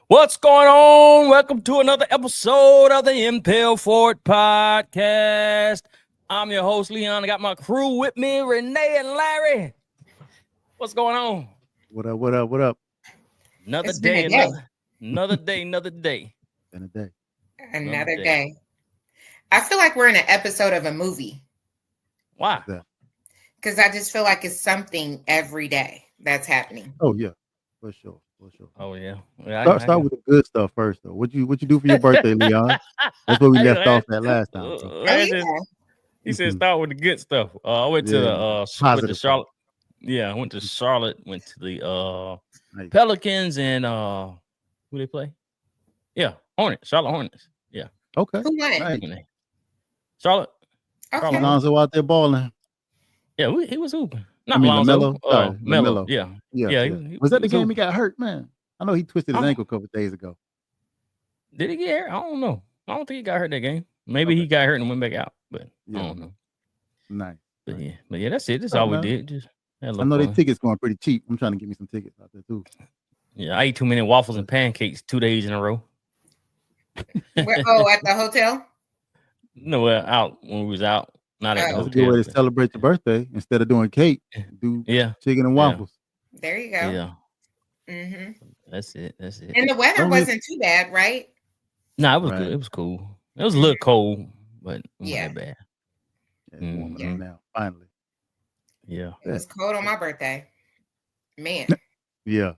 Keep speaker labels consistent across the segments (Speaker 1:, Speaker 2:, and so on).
Speaker 1: What's going on? Welcome to another episode of the Impel Forward Podcast. I'm your host, Leon. I got my crew with me, Rene and Larry. What's going on?
Speaker 2: What up? What up? What up?
Speaker 1: Another
Speaker 3: It's been
Speaker 1: day,
Speaker 3: a day.
Speaker 1: another day, another day.
Speaker 2: Been a day.
Speaker 3: Another day. I feel like we're in an episode of a movie
Speaker 1: Why?
Speaker 3: because I just feel like it's something every day that's happening.
Speaker 2: Oh yeah, for sure.
Speaker 1: Oh yeah.
Speaker 2: Start with the good stuff first though. What you do for your birthday, Leon? That's where we left off at last time. So.
Speaker 1: He said start with the good stuff. I went to the Charlotte. Yeah, I went to Charlotte. Went to the Pelicans and who they play? Yeah, Hornets. Charlotte Hornets. Yeah.
Speaker 2: Okay.
Speaker 3: Who won?
Speaker 2: Nice.
Speaker 1: Charlotte.
Speaker 3: Okay.
Speaker 2: Lonzo out there balling.
Speaker 1: Yeah, he was hooping. Not Lonzo. Melo. Yeah.
Speaker 2: He was that the game he got hurt, man? I know he twisted his ankle a couple days ago.
Speaker 1: Did he get hurt? I don't know. I don't think he got hurt that game. Maybe he got hurt and went back out, but I don't know.
Speaker 2: Nice.
Speaker 1: But yeah, that's it. That's all we did. Just
Speaker 2: I know their tickets going pretty cheap. I'm trying to get me some tickets out there too.
Speaker 1: Yeah, I ate too many waffles and pancakes 2 days in a row.
Speaker 3: At the hotel?
Speaker 1: No, out when we was out. Not at the hotel.
Speaker 2: That's a good way to celebrate your birthday. Instead of doing cake, do chicken and waffles.
Speaker 3: There you go.
Speaker 1: Yeah.
Speaker 3: Mm-hmm.
Speaker 1: That's it.
Speaker 3: And the weather wasn't too bad, right?
Speaker 1: No, it was good. It was cool. It was a little cold, but it wasn't that bad.
Speaker 2: Yeah, now, finally.
Speaker 1: Yeah.
Speaker 3: It was cold on my birthday. Man.
Speaker 2: Yeah.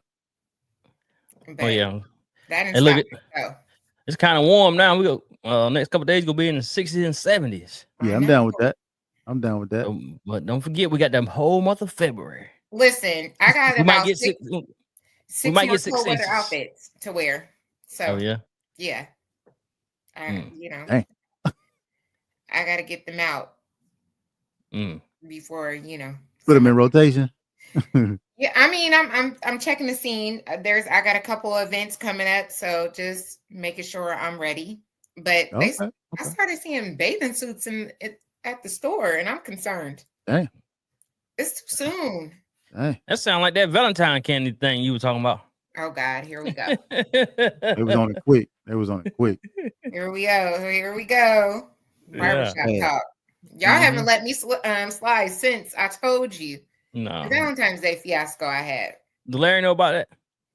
Speaker 3: But
Speaker 1: yeah.
Speaker 3: That didn't stop.
Speaker 1: It's kind of warm now. We go next couple of days gonna be in the 60s and 70s.
Speaker 2: Yeah, I'm down with that.
Speaker 1: But don't forget, we got them whole month of February.
Speaker 3: Listen, I got about six more cold weather outfits to wear. So yeah. I got to get them out before
Speaker 2: put them in rotation.
Speaker 3: Yeah, I mean, I'm checking the scene. I got a couple of events coming up, so just making sure I'm ready. But I started seeing bathing suits at the store, and I'm concerned.
Speaker 2: Dang,
Speaker 3: it's too soon.
Speaker 2: Dang.
Speaker 1: That sounds like that Valentine candy thing you were talking about.
Speaker 3: Oh God, here we go.
Speaker 2: It was on it quick.
Speaker 3: Here we go. Barbershop talk. Y'all haven't let me slide since I told you.
Speaker 1: No.
Speaker 3: The Valentine's Day fiasco I had.
Speaker 1: Do Larry know about that?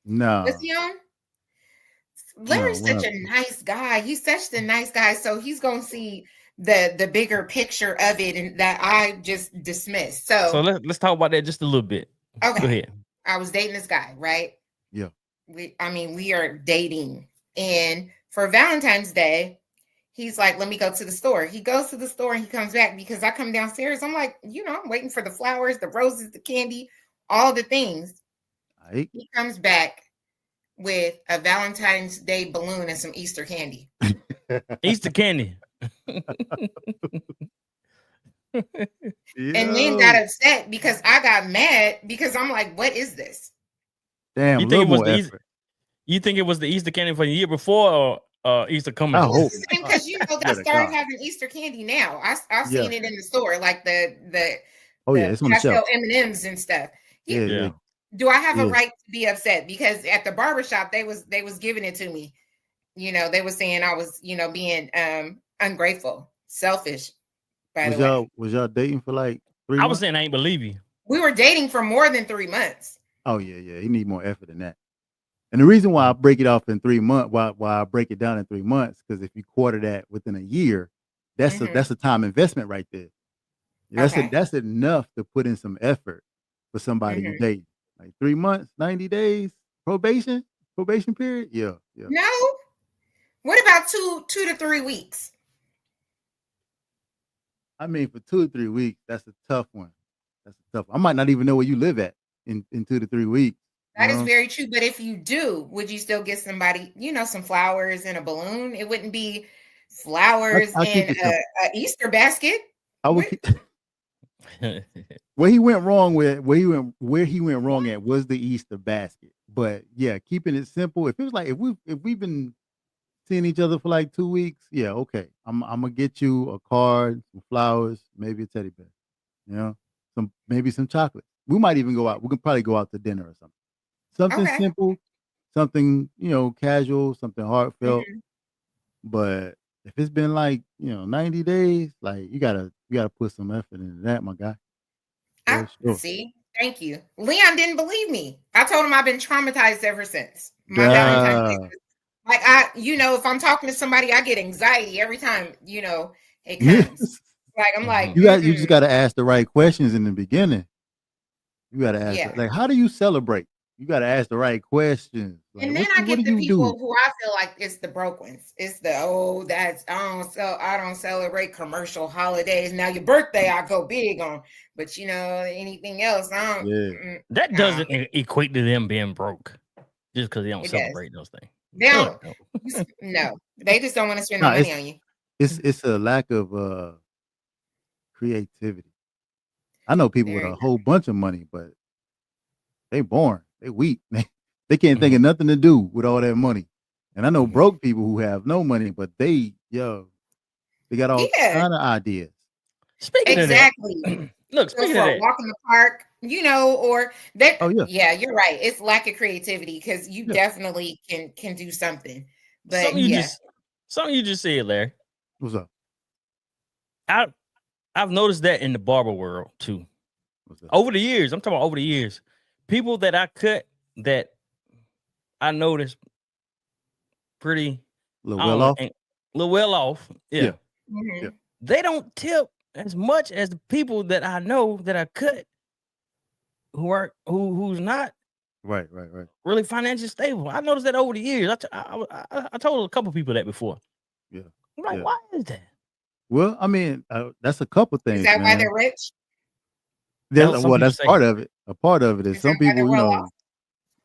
Speaker 2: No.
Speaker 3: Was he on? Larry's such a nice guy. He's such a nice guy. So he's gonna see the bigger picture of it, and that I just dismissed. So
Speaker 1: let's talk about that just a little bit.
Speaker 3: Okay.
Speaker 1: Go ahead.
Speaker 3: I was dating this guy, right?
Speaker 2: Yeah.
Speaker 3: We are dating, and for Valentine's Day, he's like, let me go to the store. He goes to the store and he comes back because I come downstairs. I'm like, I'm waiting for the flowers, the roses, the candy, all the things.
Speaker 2: Right.
Speaker 3: He comes back with a Valentine's Day balloon and some Easter candy.
Speaker 1: Easter candy.
Speaker 3: And then got upset because I got mad because I'm like, what is this?
Speaker 2: Damn,
Speaker 1: you think it was the Easter candy for the year before or Easter coming?
Speaker 2: I hope
Speaker 3: because they started having Easter candy now. I've seen it in the store, like the
Speaker 2: it's on the shelf.
Speaker 3: M&Ms and stuff.
Speaker 2: Yeah.
Speaker 3: Do I have a right to be upset? Because at the barbershop they was giving it to me. They were saying I was, being ungrateful, selfish.
Speaker 2: Was y'all dating for like 3 months?
Speaker 1: I was saying I ain't believe you.
Speaker 3: We were dating for more than 3 months.
Speaker 2: Oh yeah. He need more effort than that. And the reason why I break it off in 3 months, why I break it down in 3 months, because if you quarter that within a year, that's a time investment right there. That's enough to put in some effort for somebody you date. Like 3 months, 90 days, probation period. Yeah.
Speaker 3: No. What about 2 to 3 weeks?
Speaker 2: I mean, for 2 to 3 weeks, that's a tough one. I might not even know where you live at in 2 to 3 weeks.
Speaker 3: That is very true. But if you do, would you still get somebody, some flowers and a balloon? It wouldn't be flowers and a Easter basket.
Speaker 2: I would. Where he went wrong at was the Easter basket. But yeah, keeping it simple. If it was like if we've been seeing each other for like 2 weeks, yeah, okay. I'm gonna get you a card, some flowers, maybe a teddy bear, maybe some chocolate. We might even go out. We can probably go out to dinner or something. Something simple, something, casual, something heartfelt.
Speaker 3: Mhm.
Speaker 2: But if it's been like, 90 days, like you gotta put some effort into that, my guy.
Speaker 3: I
Speaker 2: For sure.
Speaker 3: see. Thank you. Leon didn't believe me. I told him I've been traumatized ever since my Valentine's Day.
Speaker 2: Duh.
Speaker 3: Like if I'm talking to somebody, I get anxiety every time, it
Speaker 2: you
Speaker 3: comes. Like I'm like,
Speaker 2: just gotta ask the right questions in the beginning. You gotta ask
Speaker 3: yeah.
Speaker 2: like, how do you celebrate? You gotta ask the right questions. Like,
Speaker 3: And then I
Speaker 2: what
Speaker 3: get
Speaker 2: do
Speaker 3: the
Speaker 2: you do?
Speaker 3: people who I feel like it's the broke ones. It's the that's I don't celebrate commercial holidays. Now your birthday I go big on, but anything else I don't.
Speaker 2: Yeah.
Speaker 1: That doesn't equate to them being broke just because they don't
Speaker 3: It does.
Speaker 1: celebrate those things.
Speaker 3: They don't. No, they just don't want to spend no money on you.
Speaker 2: It's a lack of creativity. I know people with a whole bunch of money, but they boring. They weak. They can't think of nothing to do with all that money. And I know broke people who have no money, but they got all kind of ideas.
Speaker 1: Speaking
Speaker 3: exactly.
Speaker 1: of that, look, speaking
Speaker 3: for
Speaker 1: of
Speaker 3: a
Speaker 1: that,
Speaker 3: walk in the park, or that.
Speaker 2: Oh yeah.
Speaker 3: Yeah, you're right. It's lack of creativity because you definitely can do something. But
Speaker 1: something you just said, Larry.
Speaker 2: What's up?
Speaker 1: I've noticed that in the barber world too. Over the years, I'm talking about over the years, people that I cut that I noticed pretty
Speaker 2: A little
Speaker 1: well off. Yeah.
Speaker 3: Mm-hmm.
Speaker 1: They don't tip as much as the people that I know that I cut who's not
Speaker 2: right
Speaker 1: really financially stable. I noticed that over the years. I told a couple people that before.
Speaker 2: Yeah.
Speaker 1: I'm like, why is that?
Speaker 2: Well, I mean, that's a couple things.
Speaker 3: Is that
Speaker 2: man.
Speaker 3: why they're rich?
Speaker 2: That's part of it. A part of it is some people,
Speaker 3: well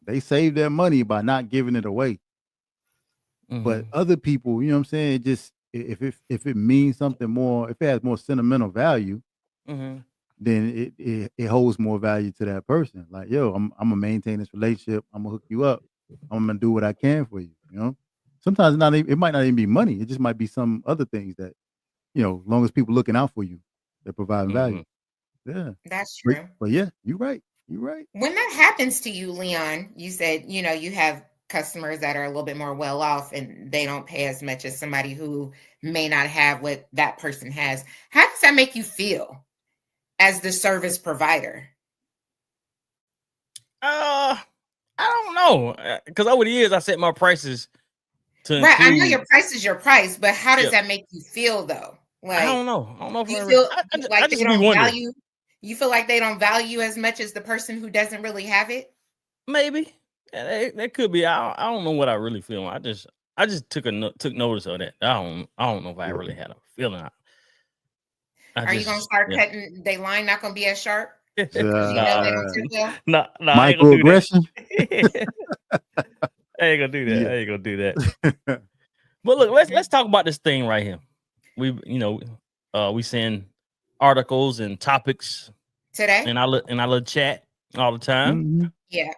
Speaker 2: they save their money by not giving it away. But other people, you know what I'm saying, just if it means something more, if it has more sentimental value, then it holds more value to that person. Like, yo, I'm gonna maintain this relationship. I'm gonna hook you up. I'm gonna do what I can for you. Sometimes it might not even be money. It just might be some other things that, as long as people looking out for you, they're providing value. Yeah,
Speaker 3: that's true.
Speaker 2: But yeah, you're right. You're right.
Speaker 3: When that happens to you, Leon, you said you have customers that are a little bit more well off and they don't pay as much as somebody who may not have what that person has. How does that make you feel as the service provider?
Speaker 1: I don't know, because over the years I set my prices to
Speaker 3: right.
Speaker 1: include,
Speaker 3: I know your price is your price, but how does that make you feel though? Like,
Speaker 1: I don't know. I don't know if
Speaker 3: you feel like
Speaker 1: just
Speaker 3: they
Speaker 1: be
Speaker 3: don't
Speaker 1: wondering.
Speaker 3: value. You feel like they don't value as much as the person who doesn't really have it.
Speaker 1: Maybe that could be. I don't know what I really feel. I just took notice of that. I don't know if I really had a feeling.
Speaker 3: Are you gonna start cutting? They line not gonna be as sharp.
Speaker 1: Nah,
Speaker 2: microaggression.
Speaker 1: I ain't gonna do that. I ain't gonna do that. But look, let's talk about this thing right here. We send articles and topics
Speaker 3: today
Speaker 1: in our little chat all the time.
Speaker 2: Mm-hmm.
Speaker 3: Yeah.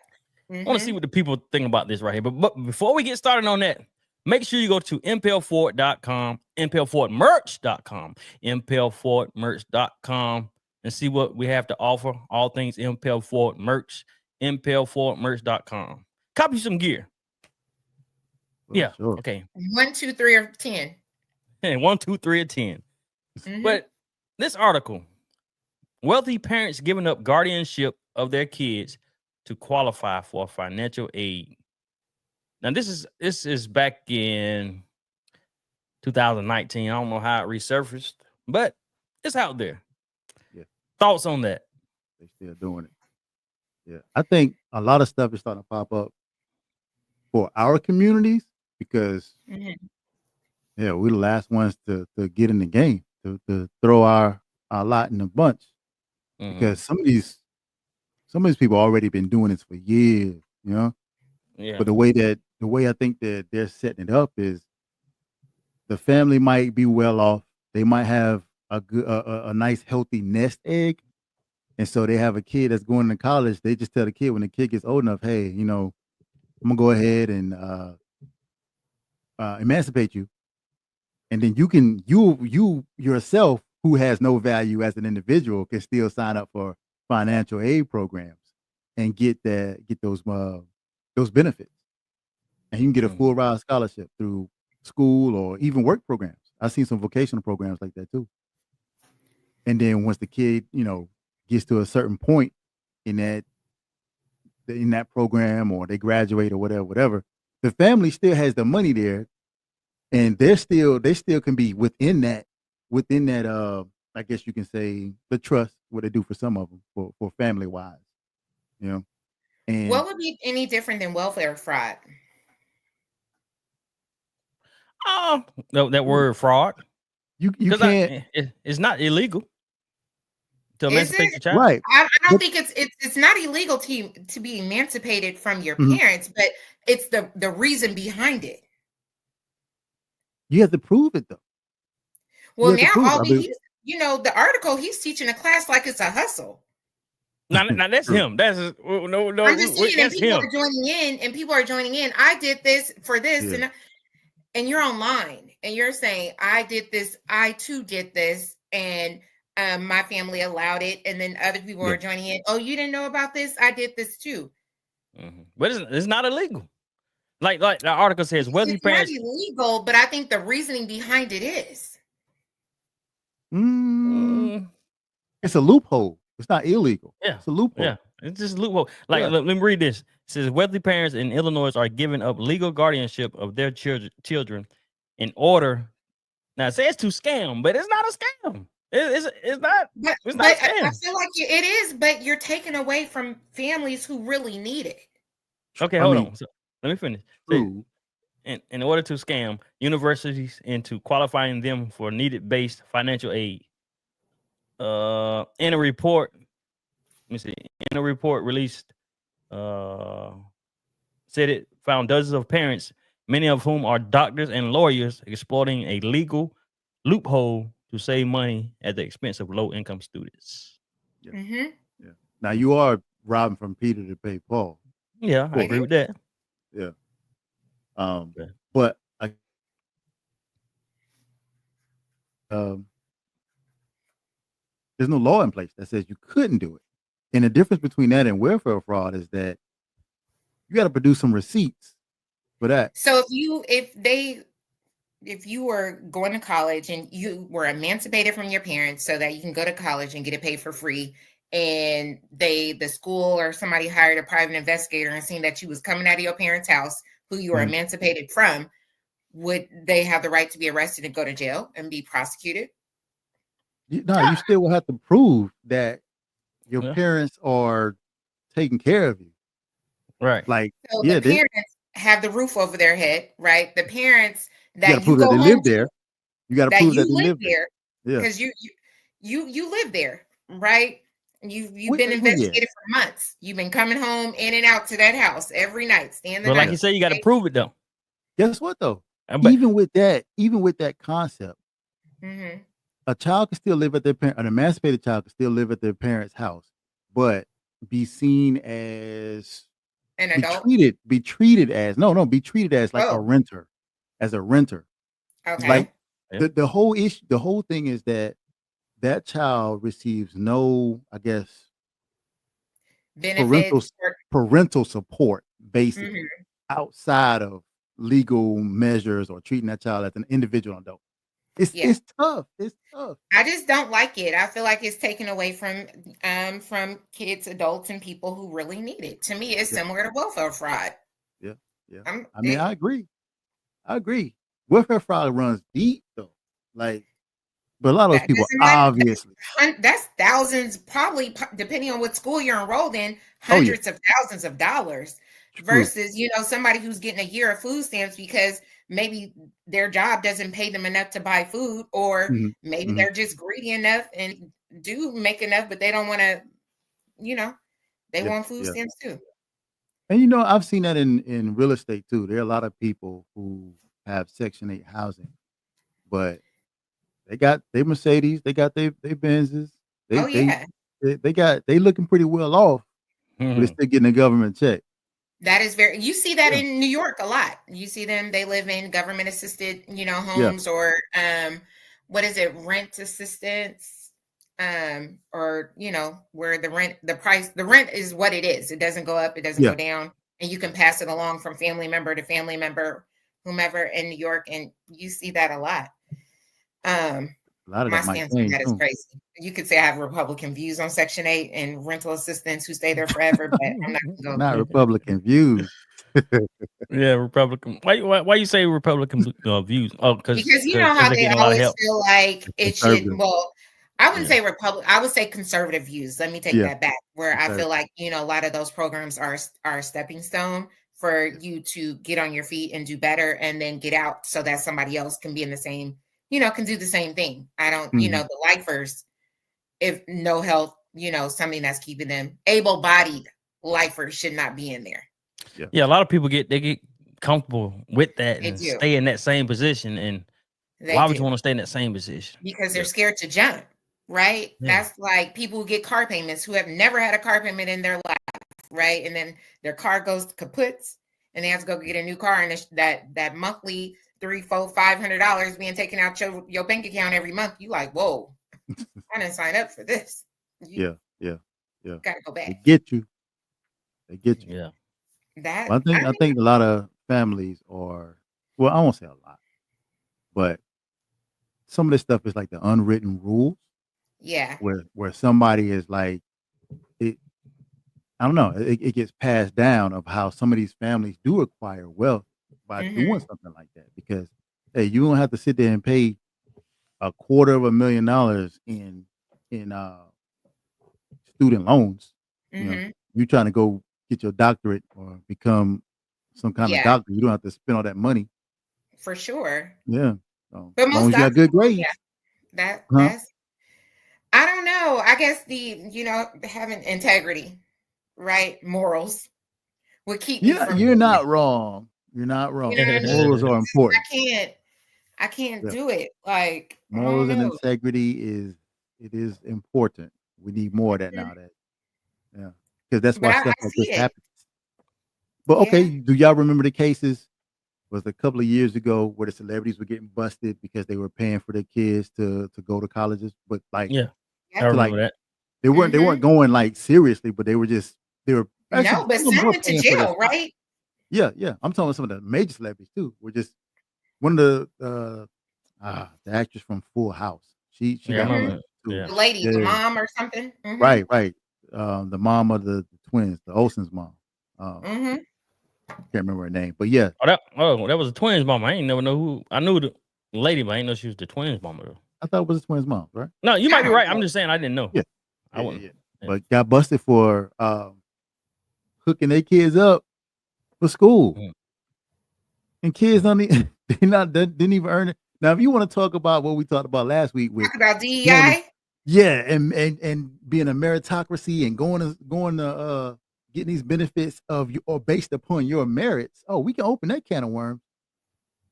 Speaker 1: I want to see what the people think about this right here. But before we get started on that, make sure you go to impelford.com, impelfordmerch.com, impelfordmerch.com, and see what we have to offer. All things Impel Ford merch, impelfordmerch.com. Copy some gear. Yeah.
Speaker 2: Sure.
Speaker 1: Okay.
Speaker 3: 1, 2, 3, or 10.
Speaker 1: Hey, 1, 2, 3, or 10. Mm-hmm. But this article, wealthy parents giving up guardianship of their kids to qualify for financial aid. Now, this is back in 2019. I don't know how it resurfaced, but it's out there.
Speaker 2: Yeah.
Speaker 1: Thoughts on that?
Speaker 2: They're still doing it. Yeah. I think a lot of stuff is starting to pop up for our communities because we're the last ones to get in the game, to throw our lot in the bunch. Because some of these people already been doing this for years, Yeah. But the way I think that they're setting it up is the family might be well off. They might have a nice healthy nest egg. And so they have a kid that's going to college. They just tell the kid when the kid gets old enough, hey, I'm gonna go ahead and emancipate you. And then you yourself, who has no value as an individual, can still sign up for financial aid programs and get those benefits. and you can get a full ride scholarship through school or even work programs. I've seen some vocational programs like that too. And then once the kid, gets to a certain point in that program, or they graduate or whatever, the family still has the money there, and they still can be within that I guess you can say the trust, what they do for some of them for family wise, And
Speaker 3: what would be any different than welfare fraud?
Speaker 1: No, that word fraud.
Speaker 2: You can't.
Speaker 1: It's not illegal to emancipate your child.
Speaker 2: Right.
Speaker 3: I don't think it's not illegal to be emancipated from your parents, but it's the reason behind it.
Speaker 2: You have to prove it though.
Speaker 3: Well, now the article, he's teaching a class like it's a hustle.
Speaker 1: Now that's him. That's no.
Speaker 3: I'm just saying, and people are joining in. I did this for this, and you're online, and you're saying, I did this. I too did this, and my family allowed it, and then other people are joining in. Oh, you didn't know about this? I did this too.
Speaker 1: But it's not illegal. Like the article says, whether your parents
Speaker 3: not illegal, but I think the reasoning behind it is.
Speaker 2: It's a loophole. It's not illegal.
Speaker 1: Yeah,
Speaker 2: it's a loophole.
Speaker 1: Yeah, it's just a loophole. Let me read this. It says wealthy parents in Illinois are giving up legal guardianship of their children in order. Now it says to scam, but it's not a scam. It's not. It's not a scam.
Speaker 3: I feel like it is, but you're taking away from families who really need it.
Speaker 1: Okay, hold on. So, let me finish. So, in order to scam universities into qualifying them for needed based financial aid. In a report, released, said it found dozens of parents, many of whom are doctors and lawyers, exploiting a legal loophole to save money at the expense of low-income students.
Speaker 2: Yeah. Now you are robbing from Peter to pay Paul.
Speaker 1: Yeah, I agree with that.
Speaker 2: Yeah. But there's no law in place that says you couldn't do it. And the difference between that and welfare fraud is that you got to produce some receipts for that.
Speaker 3: So if you were going to college and you were emancipated from your parents so that you can go to college and get it paid for free, and the school or somebody hired a private investigator and seen that you was coming out of your parents' house, who you were emancipated from, would they have the right to be arrested and go to jail and be prosecuted?
Speaker 2: No, you still will have to prove that your parents are taking care of you.
Speaker 1: Right.
Speaker 2: Like,
Speaker 3: so the parents have the roof over their head, right? The parents that
Speaker 2: you go home there. You got to prove that they live there.
Speaker 3: Because you live there, right? You've been investigated for months. You've been coming home in and out to that house every night, staying the night.
Speaker 1: Like you say, you got to prove it though.
Speaker 2: Guess what though? Even with that concept, a child can still live at their parent. An emancipated child can still live at their parents' house, but be seen as
Speaker 3: an adult.
Speaker 2: Be treated as like a renter,
Speaker 3: Okay.
Speaker 2: Like the whole issue, the whole thing is that child receives no, I guess, parental support, basically, outside of legal measures or treating that child as an individual adult. It's tough. It's tough.
Speaker 3: I just don't like it. I feel like it's taken away from kids, adults, and people who really need it. To me, it's similar to welfare fraud.
Speaker 2: Yeah. I agree. Welfare fraud runs deep though. Like, but a lot of those people obviously.
Speaker 3: That's thousands, probably, depending on what school you're enrolled in, hundreds of thousands of dollars. Versus, somebody who's getting a year of food stamps because maybe their job doesn't pay them enough to buy food, or maybe they're just greedy enough and do make enough, but they don't want to, they want food stamps too.
Speaker 2: And I've seen that in real estate too. There are a lot of people who have Section 8 housing, but they got their Mercedes, they got their Benzes. They looking pretty well off, but they're still getting a government check.
Speaker 3: That is you see that in New York a lot. You see them, they live in government assisted, homes or, what is it? Rent assistance, or, where the rent is what it is. It doesn't go up. It doesn't go down. and you can pass it along from family member to family member, whomever in New York, and you see that a lot.
Speaker 2: A lot of
Speaker 3: My
Speaker 2: that might
Speaker 3: stance on
Speaker 2: change
Speaker 3: that is
Speaker 2: soon.
Speaker 3: crazy. You could say I have Republican views on Section 8 and rental assistants who stay there forever, but I'm not going to go.
Speaker 2: Not Republican views.
Speaker 1: Yeah, Republican. Why you say Republican views? Oh,
Speaker 3: Because you know how
Speaker 1: they're
Speaker 3: they
Speaker 1: getting a lot of
Speaker 3: always
Speaker 1: help.
Speaker 3: feel like it should.
Speaker 2: Conservative.
Speaker 3: Well, I wouldn't say Republican. I would say conservative views. Let me take that back. Where I feel like, you know, a lot of those programs are a stepping stone for you to get on your feet and do better, and then get out so that somebody else can be in the same, you know, can do the same thing. I don't, you know, the lifers, if no health, you know, something that's keeping them able-bodied lifers should not be in there.
Speaker 1: Yeah, a lot of people get comfortable with that
Speaker 3: They
Speaker 1: and
Speaker 3: do.
Speaker 1: stay in that same position. And why would you want to stay in that same position?
Speaker 3: Because they're scared to jump, right? That's like people who get car payments who have never had a car payment in their life, right? And then their car goes to kaputs and they have to go get a new car, and that monthly $300, $400, $500 being taken out your bank account every month. You like, whoa, I didn't sign up for this.
Speaker 2: Yeah.
Speaker 3: Gotta go back.
Speaker 2: They get you.
Speaker 1: Yeah.
Speaker 3: That
Speaker 2: well, I think a lot of families are, well, I won't say a lot, but some of this stuff is like the unwritten rules.
Speaker 3: Yeah.
Speaker 2: Where somebody is like, it, I don't know, it gets passed down of how some of these families do acquire wealth by doing something like that. Because hey, you don't have to sit there and pay $250,000 in student loans. You know, you trying to go get your doctorate or become some kind of doctor. You don't have to spend all that money.
Speaker 3: For sure.
Speaker 2: Yeah. So,
Speaker 3: but
Speaker 2: as long as you got good grades.
Speaker 3: That's I don't know. I guess having integrity, right? Morals would keep me from
Speaker 2: you're not wrong. You're not wrong. You know what I mean? Morals are important.
Speaker 3: I can't do it. Like
Speaker 2: morals and integrity is important. We need more of that nowadays. Yeah. Because that's why stuff like this happens. But okay, do y'all remember the cases? Was a couple of years ago where the celebrities were getting busted because they were paying for their kids to go to colleges, but like
Speaker 1: I remember that.
Speaker 2: They weren't going like seriously, but they were
Speaker 3: actually, but some went to jail, right?
Speaker 2: Yeah. I'm talking about some of the major celebrities too. Were just one of the actress from Full House. She got too.
Speaker 3: The lady, the mom or something.
Speaker 2: Right. The mom of the twins, the Olsen's mom. Can't remember her name, but yeah.
Speaker 1: That was the twins' mom. I ain't never know who. I knew the lady, but I didn't know she was the twins' mama though.
Speaker 2: I thought it was the twins' mom, right?
Speaker 1: No, you might be right. I'm just saying I didn't know.
Speaker 2: Yeah,
Speaker 1: I wouldn't.
Speaker 2: Yeah. But got busted for hooking their kids up for school, and kids didn't even earn it. Now, if you want to talk about what we talked about last week with
Speaker 3: about DEI,
Speaker 2: and being a meritocracy and going to getting these benefits or based upon your merits. Oh, we can open that can of worms,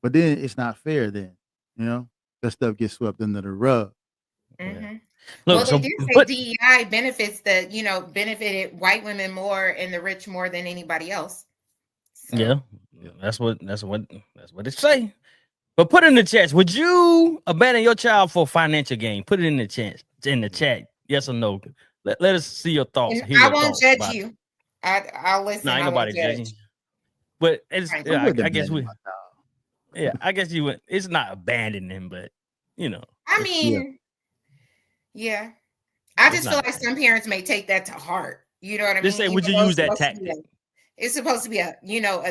Speaker 2: but then it's not fair. Then that stuff gets swept under the rug.
Speaker 3: Look, they did say DEI benefits that benefited white women more and the rich more than anybody else.
Speaker 1: So. Yeah, that's what it say. But put in the chat. Would you abandon your child for financial gain? Put it in the chat. Yes or no. Let us see your thoughts.
Speaker 3: I won't judge you. I'll listen.
Speaker 1: No, ain't nobody judging. But it's I guess I guess you would. It's not abandoning, but
Speaker 3: I mean, yeah. I just feel like some parents may take that to heart. You know what I mean?
Speaker 1: Just say, would you use that tactic?
Speaker 3: It's supposed to be a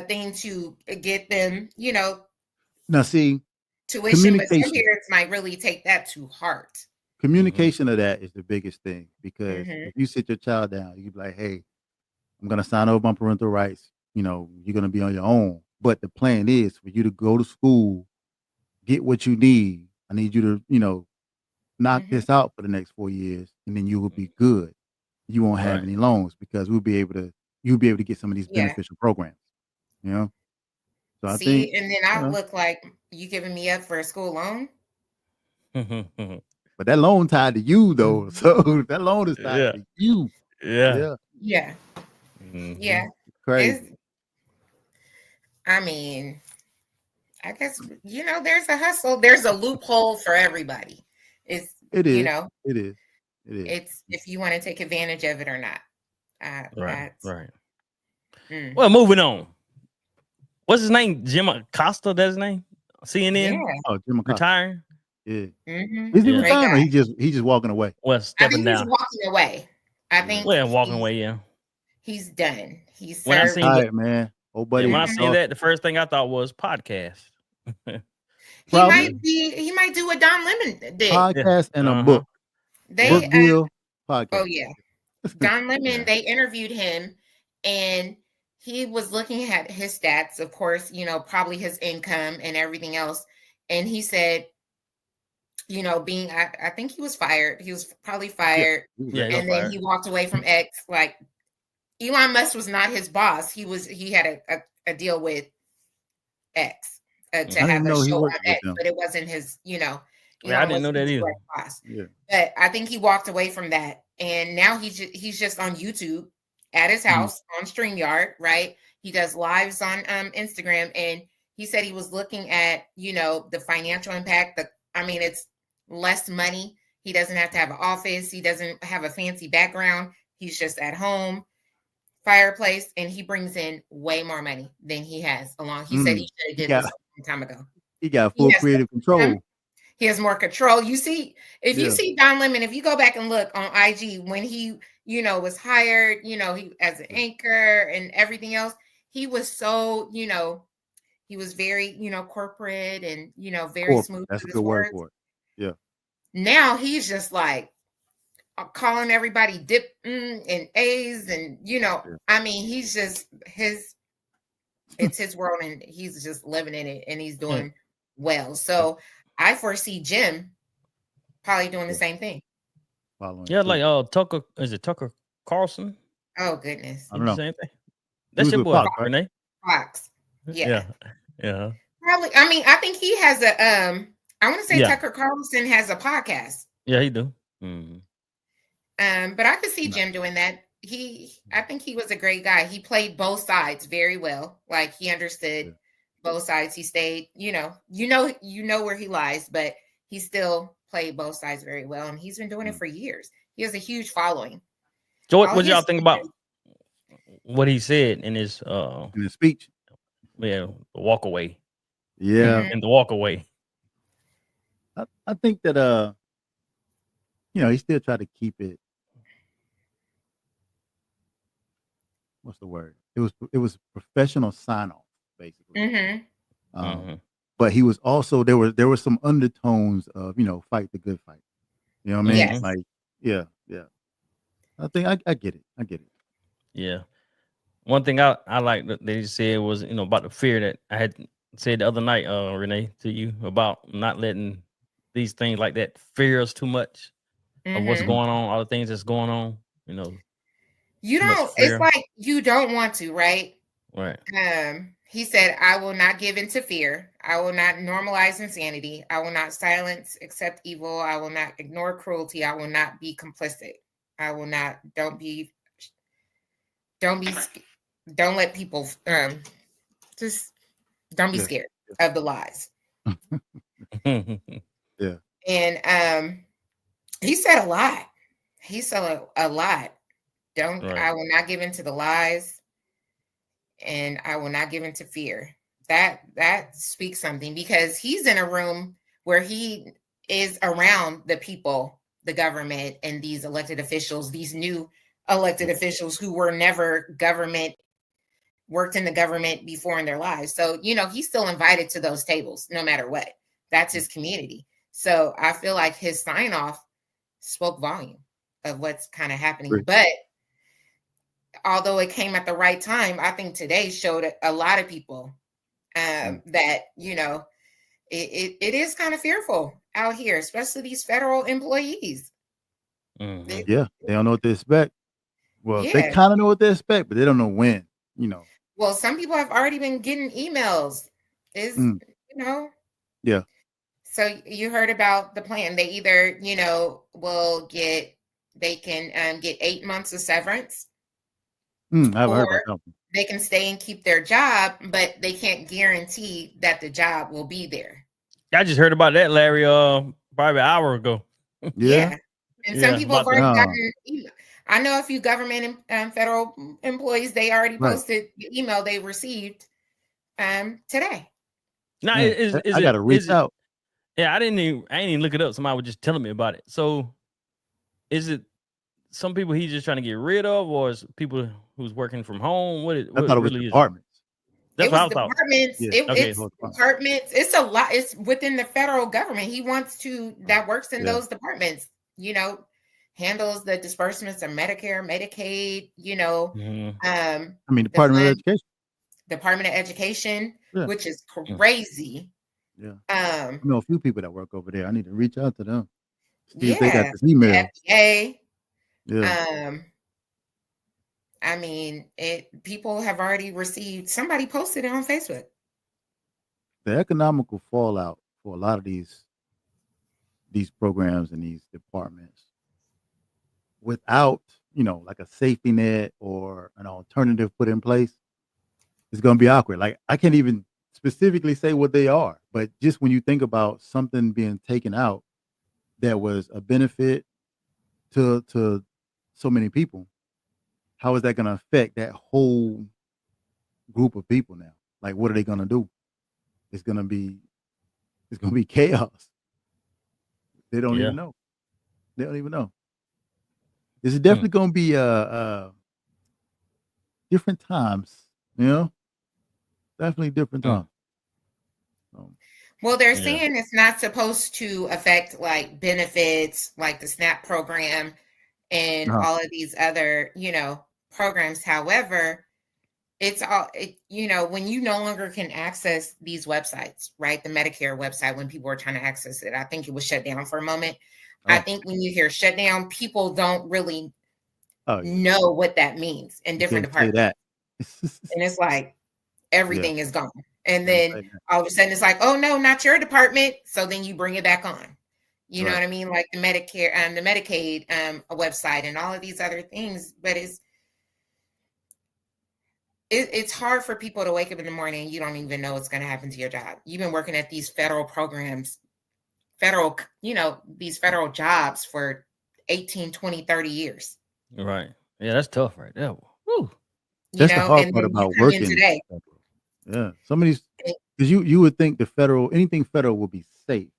Speaker 3: thing to get them,
Speaker 2: Now see,
Speaker 3: tuition, but some parents might really take that to heart.
Speaker 2: Communication of that is the biggest thing, because if you sit your child down, you be like, hey, I'm going to sign over my parental rights. You're going to be on your own. But the plan is for you to go to school, get what you need. I need you to, knock this out for the next 4 years, and then you will be good. You won't have any loans because you'll be able to get some of these beneficial programs. So I think,
Speaker 3: and then I look like you giving me up for a school loan.
Speaker 2: But that loan tied to you though, so that loan is tied to you.
Speaker 3: Yeah.
Speaker 2: Crazy.
Speaker 3: I mean, I guess there's a hustle. There's a loophole for everybody. It is.
Speaker 2: It's
Speaker 3: if you want to take advantage of it or not.
Speaker 1: Right. Well, moving on. What's his name? Jim Acosta, that's his name? CNN?
Speaker 3: Yeah.
Speaker 2: Oh, Jim Acosta.
Speaker 1: Retiring?
Speaker 2: Yeah.
Speaker 3: Mm-hmm.
Speaker 2: Is he retiring or he's just walking away?
Speaker 1: Well, stepping
Speaker 3: I think
Speaker 1: down.
Speaker 3: he's walking away. I think
Speaker 1: walking away, yeah.
Speaker 3: He's done. He's
Speaker 1: when I seen
Speaker 2: tired, man. Oh, buddy.
Speaker 1: when I seen that, the first thing I thought was podcast.
Speaker 3: He might do what Don Lemon did.
Speaker 2: Podcast and a book. Book deal, podcast.
Speaker 3: Oh yeah. Don Lemon, they interviewed him and he was looking at his stats, of course, probably his income and everything else. And he said, I think he was fired. He was probably fired.
Speaker 1: Yeah,
Speaker 3: and then he walked away from X. Like Elon Musk was not his boss. He had a deal with X to have a show on X, but it wasn't his,
Speaker 1: I didn't know that either.
Speaker 3: Boss. Yeah. But I think he walked away from that. And now he's just on YouTube at his house on StreamYard, right? He does lives on Instagram. And he said he was looking at, the financial impact. It's less money. He doesn't have to have an office. He doesn't have a fancy background. He's just at home, fireplace, and he brings in way more money than he has along. He said he should have did this a long time ago.
Speaker 2: He got full creative control.
Speaker 3: He has more control. You see, you see Don Lemon, if you go back and look on IG when he, was hired, he as an anchor and everything else, he was so, he was very, corporate and, very smooth.
Speaker 2: That's a good word for it. Yeah.
Speaker 3: Now he's just like calling everybody dip and A's and, he's just it's his world and he's just living in it and he's doing well. So I foresee Jim probably doing the same thing.
Speaker 1: Like Tucker, is it Tucker Carlson?
Speaker 3: Oh goodness.
Speaker 2: I don't know.
Speaker 1: Same thing. That's your boy, Rene.
Speaker 3: Fox. Yeah.
Speaker 1: Yeah.
Speaker 3: Probably. I think he has a I want to say Tucker Carlson has a podcast.
Speaker 1: Yeah, he do. Mm-hmm.
Speaker 3: But I could see Jim doing that. I think he was a great guy. He played both sides very well. Like he understood both sides. He stayed, you know where he lies, but he still played both sides very well. And he's been doing it for years. He has a huge following.
Speaker 1: So what y'all think about what he said in his
Speaker 2: speech?
Speaker 1: Yeah, the walk away.
Speaker 2: Yeah.
Speaker 1: And the walk away.
Speaker 2: I think that he still tried to keep it. What's the word? It was professional sign off, basically. But he was also there were some undertones of fight the good fight. You know what I mean?
Speaker 3: Yes.
Speaker 2: Like yeah. I think I get it.
Speaker 1: Yeah. One thing I like that they said was about the fear that I had said the other night, Rene, to you about not letting these things like that fear us too much of what's going on, all the things that's going on.
Speaker 3: You don't. It's like you don't want to, right?
Speaker 1: Right.
Speaker 3: He said, "I will not give in to fear. I will not normalize insanity. I will not silence accept evil. I will not ignore cruelty. I will not be complicit. I will not. Don't let people just don't be scared of the lies."
Speaker 2: Yeah.
Speaker 3: And he said a lot. He said a lot. I will not give in to the lies, and I will not give in to fear. That speaks something because he's in a room where he is around the people, the government, and these elected officials, these new elected officials who were never worked in the government before in their lives. So, he's still invited to those tables no matter what. That's his community. So I feel like his sign off spoke volume of what's kind of happening.
Speaker 2: Right.
Speaker 3: But although it came at the right time, I think today showed a lot of people that, it is kind of fearful out here, especially these federal employees.
Speaker 2: They don't know what to expect. Well, they kind of know what to expect, but they don't know when,
Speaker 3: Well, some people have already been getting emails.
Speaker 2: Yeah.
Speaker 3: So you heard about the plan. They either, they can get 8 months of severance.
Speaker 2: I've heard about that.
Speaker 3: They can stay and keep their job, but they can't guarantee that the job will be there.
Speaker 1: I just heard about that, Larry, probably an hour ago.
Speaker 2: Yeah.
Speaker 3: And some people have already gotten email. I know a few government and federal employees, they already posted the email they received today.
Speaker 1: No,
Speaker 2: I gotta reach out.
Speaker 1: Yeah, I didn't even look it up. Somebody was just telling me about it. So is it some people he's just trying to get rid of, or is people who's working from home? What
Speaker 2: thought it was
Speaker 1: really
Speaker 2: departments.
Speaker 1: That's
Speaker 3: it
Speaker 1: what
Speaker 3: was
Speaker 1: I thought.
Speaker 3: departments.
Speaker 2: Yeah.
Speaker 3: It's departments. It's a lot. It's within the federal government. He wants to that works in those departments. Handles the disbursements of Medicare, Medicaid.
Speaker 2: I mean, Department of Education.
Speaker 3: Department of Education, which is crazy.
Speaker 2: Yeah. I know a few people that work over there. I need to reach out to them. See if
Speaker 3: they
Speaker 2: got this email.
Speaker 3: FDA.
Speaker 2: Yeah.
Speaker 3: I mean, people have already received. Somebody posted it on Facebook.
Speaker 2: The economical fallout for a lot of these programs and these departments, without like a safety net or an alternative put in place, it's going to be awkward. Like, I can't even specifically say what they are, but just when you think about something being taken out that was a benefit to so many people, how is that going to affect that whole group of people now? Like, what are they going to do? It's going to be chaos. They don't even know. They don't even know. This is definitely going to be different times, definitely different times.
Speaker 3: Well, they're saying it's not supposed to affect like benefits, like the SNAP program and all of these other, programs. However, it's all, when you no longer can access these websites, right? The Medicare website, when people were trying to access it, I think it was shut down for a moment. I think when you hear shut down, people don't really know what that means in different departments. And it's like, everything is gone. And then all of a sudden it's like, oh no, not your department. So then you bring it back on. You know what I mean? Like the Medicare and the Medicaid website and all of these other things. But it's hard for people to wake up in the morning and you don't even know what's going to happen to your job. You've been working at these federal programs, these federal jobs for 18, 20, 30 years.
Speaker 1: Right. Yeah, that's tough right there. Woo.
Speaker 2: That's the hard part about working today. Yeah, some of these, because you would think anything federal will be safe,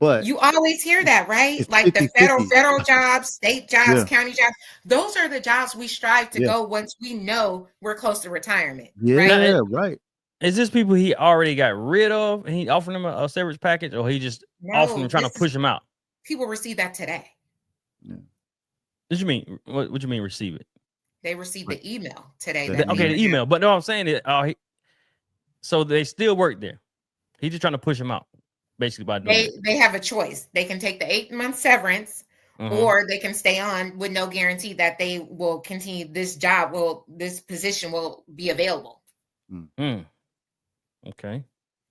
Speaker 2: but
Speaker 3: you always hear that, right? Like 50, the federal jobs, state jobs, county jobs. Those are the jobs we strive to go once we know we're close to retirement.
Speaker 2: Yeah, right.
Speaker 1: Is this people he already got rid of and he offered them a severance package, or he just offered them trying to push them out?
Speaker 3: People receive that today.
Speaker 1: Yeah. What you mean? What you mean receive it?
Speaker 3: They received the email today.
Speaker 1: The email. But no, I'm saying it. So they still work there. He's just trying to push them out, basically by doing
Speaker 3: they have a choice. They can take the 8-month severance, or they can stay on with no guarantee that they will continue. This position will be available.
Speaker 1: Okay.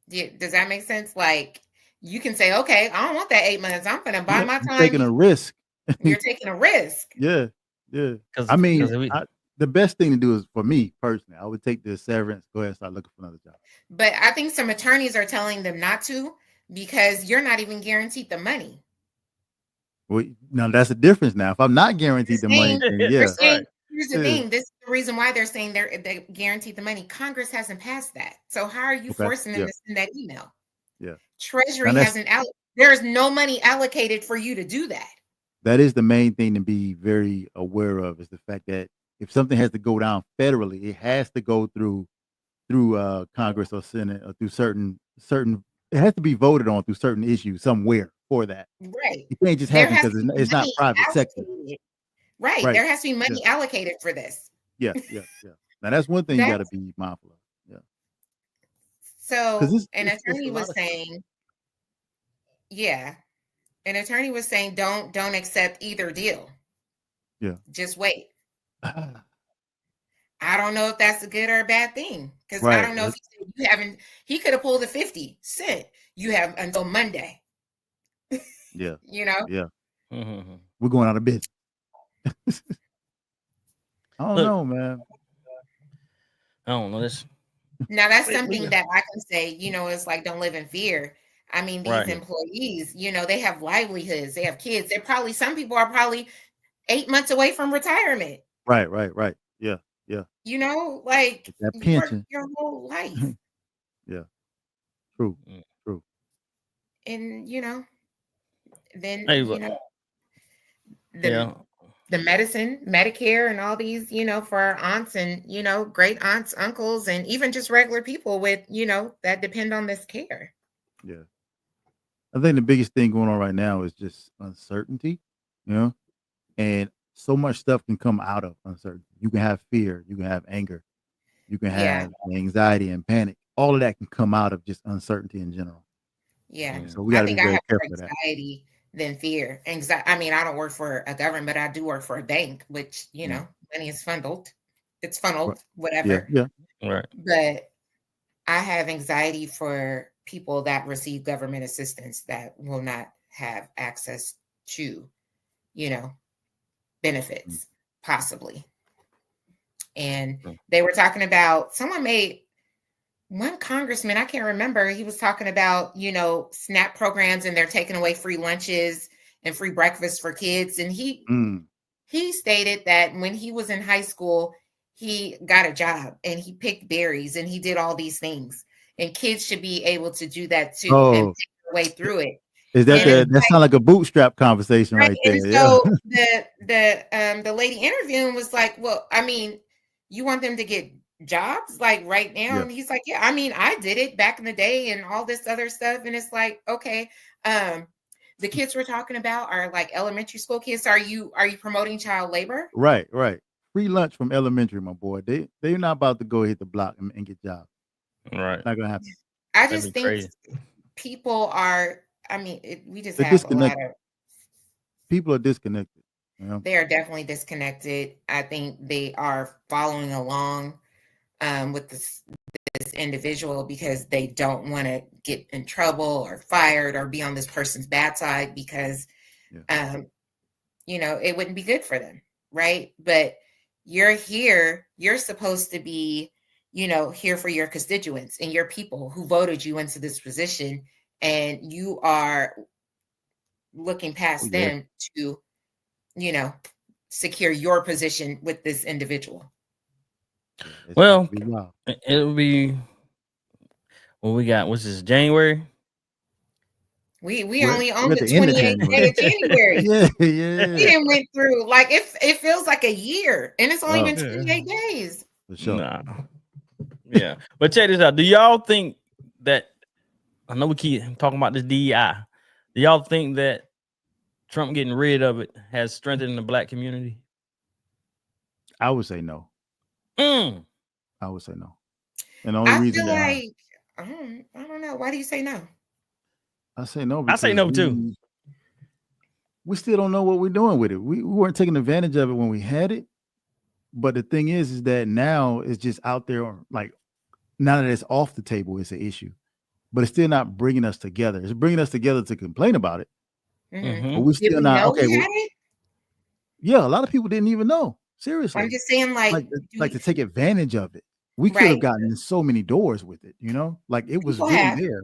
Speaker 3: Does that make sense? Like, you can say, okay, I don't want that 8 months. I'm gonna buy my time.
Speaker 2: Taking a risk.
Speaker 3: You're taking a risk.
Speaker 2: Yeah. I mean, the best thing to do is, for me personally, I would take the severance, go ahead and start looking for another job.
Speaker 3: But I think some attorneys are telling them not to, because you're not even guaranteed the money.
Speaker 2: Well, now that's the difference. Now, if I'm not guaranteed the money, then
Speaker 3: here's the thing. This is the reason why they're saying they guaranteed the money. Congress hasn't passed that. So how are you forcing them to send that email?
Speaker 2: Yeah.
Speaker 3: Treasury hasn't there's no money allocated for you to do that.
Speaker 2: That is the main thing to be very aware of, is the fact that if something has to go down federally, it has to go through Congress or Senate, or through certain. It has to be voted on through certain issues somewhere for that.
Speaker 3: Right.
Speaker 2: It can't just happen because it's not private sector.
Speaker 3: Right. There has to be money allocated for this.
Speaker 2: Yeah. Now that's one thing you got to be mindful of. Yeah.
Speaker 3: So an attorney was saying, an attorney was saying, don't accept either deal.
Speaker 2: Yeah.
Speaker 3: Just wait. I don't know if that's a good or a bad thing, because I don't know if he could have pulled a 50 cent. You have until Monday.
Speaker 2: Yeah.
Speaker 3: Yeah.
Speaker 2: Mm-hmm. We're going out of business. I don't know, man.
Speaker 1: I don't know this.
Speaker 3: Now that's something that I can say, it's like, don't live in fear. I mean, these employees, they have livelihoods, they have kids. Some people are probably 8 months away from retirement.
Speaker 2: Right. Yeah.
Speaker 3: You know, like
Speaker 2: That
Speaker 3: you work
Speaker 2: pension.
Speaker 3: your whole life.
Speaker 2: Yeah. True.
Speaker 3: And then
Speaker 1: Hey,
Speaker 3: the medicine, Medicare, and all these, for our aunts and great aunts, uncles, and even just regular people with that depend on this care.
Speaker 2: Yeah. I think the biggest thing going on right now is just uncertainty, and so much stuff can come out of uncertainty. You can have fear, you can have anger, you can have anxiety and panic. All of that can come out of just uncertainty in general.
Speaker 3: Yeah.
Speaker 2: So we got to be very careful
Speaker 3: more
Speaker 2: of that.
Speaker 3: anxiety than fear. I mean, I don't work for a government, but I do work for a bank, which, money is funneled. It's funneled, whatever.
Speaker 2: Yeah.
Speaker 1: Right.
Speaker 3: But I have anxiety for people that receive government assistance that will not have access to, benefits, possibly. And they were talking about, one congressman, I can't remember, he was talking about, SNAP programs, and they're taking away free lunches and free breakfast for kids. And he stated that when he was in high school, he got a job and he picked berries and he did all these things. And kids should be able to do that too and pick their way through it.
Speaker 2: Is that that sounds like a bootstrap conversation right there?
Speaker 3: And so the lady interviewing was like, well, I mean, you want them to get jobs like right now?
Speaker 2: Yeah.
Speaker 3: And he's like, yeah, I mean, I did it back in the day and all this other stuff. And it's like, okay, the kids we're talking about are like elementary school kids. Are you promoting child labor?
Speaker 2: Right. Free lunch from elementary, my boy. They're not about to go hit the block and get jobs.
Speaker 1: Right.
Speaker 2: Not gonna happen.
Speaker 3: I just think crazy. People are. I mean, we just have a lot of
Speaker 2: people are disconnected.
Speaker 3: They are definitely disconnected. I think they are following along with this individual because they don't want to get in trouble or fired or be on this person's bad side because, it wouldn't be good for them, right? But you're here. You're supposed to be, here for your constituents and your people who voted you into this position, and you are looking past them to, secure your position with this individual.
Speaker 1: Well, it'll be what we got. What's this? January.
Speaker 3: We only on the 28th day of January.
Speaker 2: Yeah.
Speaker 3: We didn't went through like it feels like a year, and it's only been 28 days.
Speaker 2: For sure.
Speaker 1: Nah. Yeah, but check this out. Do y'all think that? I know we keep talking about this DEI. Do y'all think that Trump getting rid of it has strengthened the black community?
Speaker 2: I would say no. I would say no. And the
Speaker 3: only reason I don't know. Why do you say no?
Speaker 2: I say no.
Speaker 1: I say no too.
Speaker 2: We still don't know what we're doing with it. We weren't taking advantage of it when we had it. But the thing is that now it's just out there. Like now that it's off the table, it's an issue. But it's still not bringing us together. It's bringing us together to complain about it. But we still not okay. Yeah, a lot of people didn't even know. Seriously,
Speaker 3: I'm just saying, like
Speaker 2: to take advantage of it. We could have gotten in so many doors with it. Like it was really there.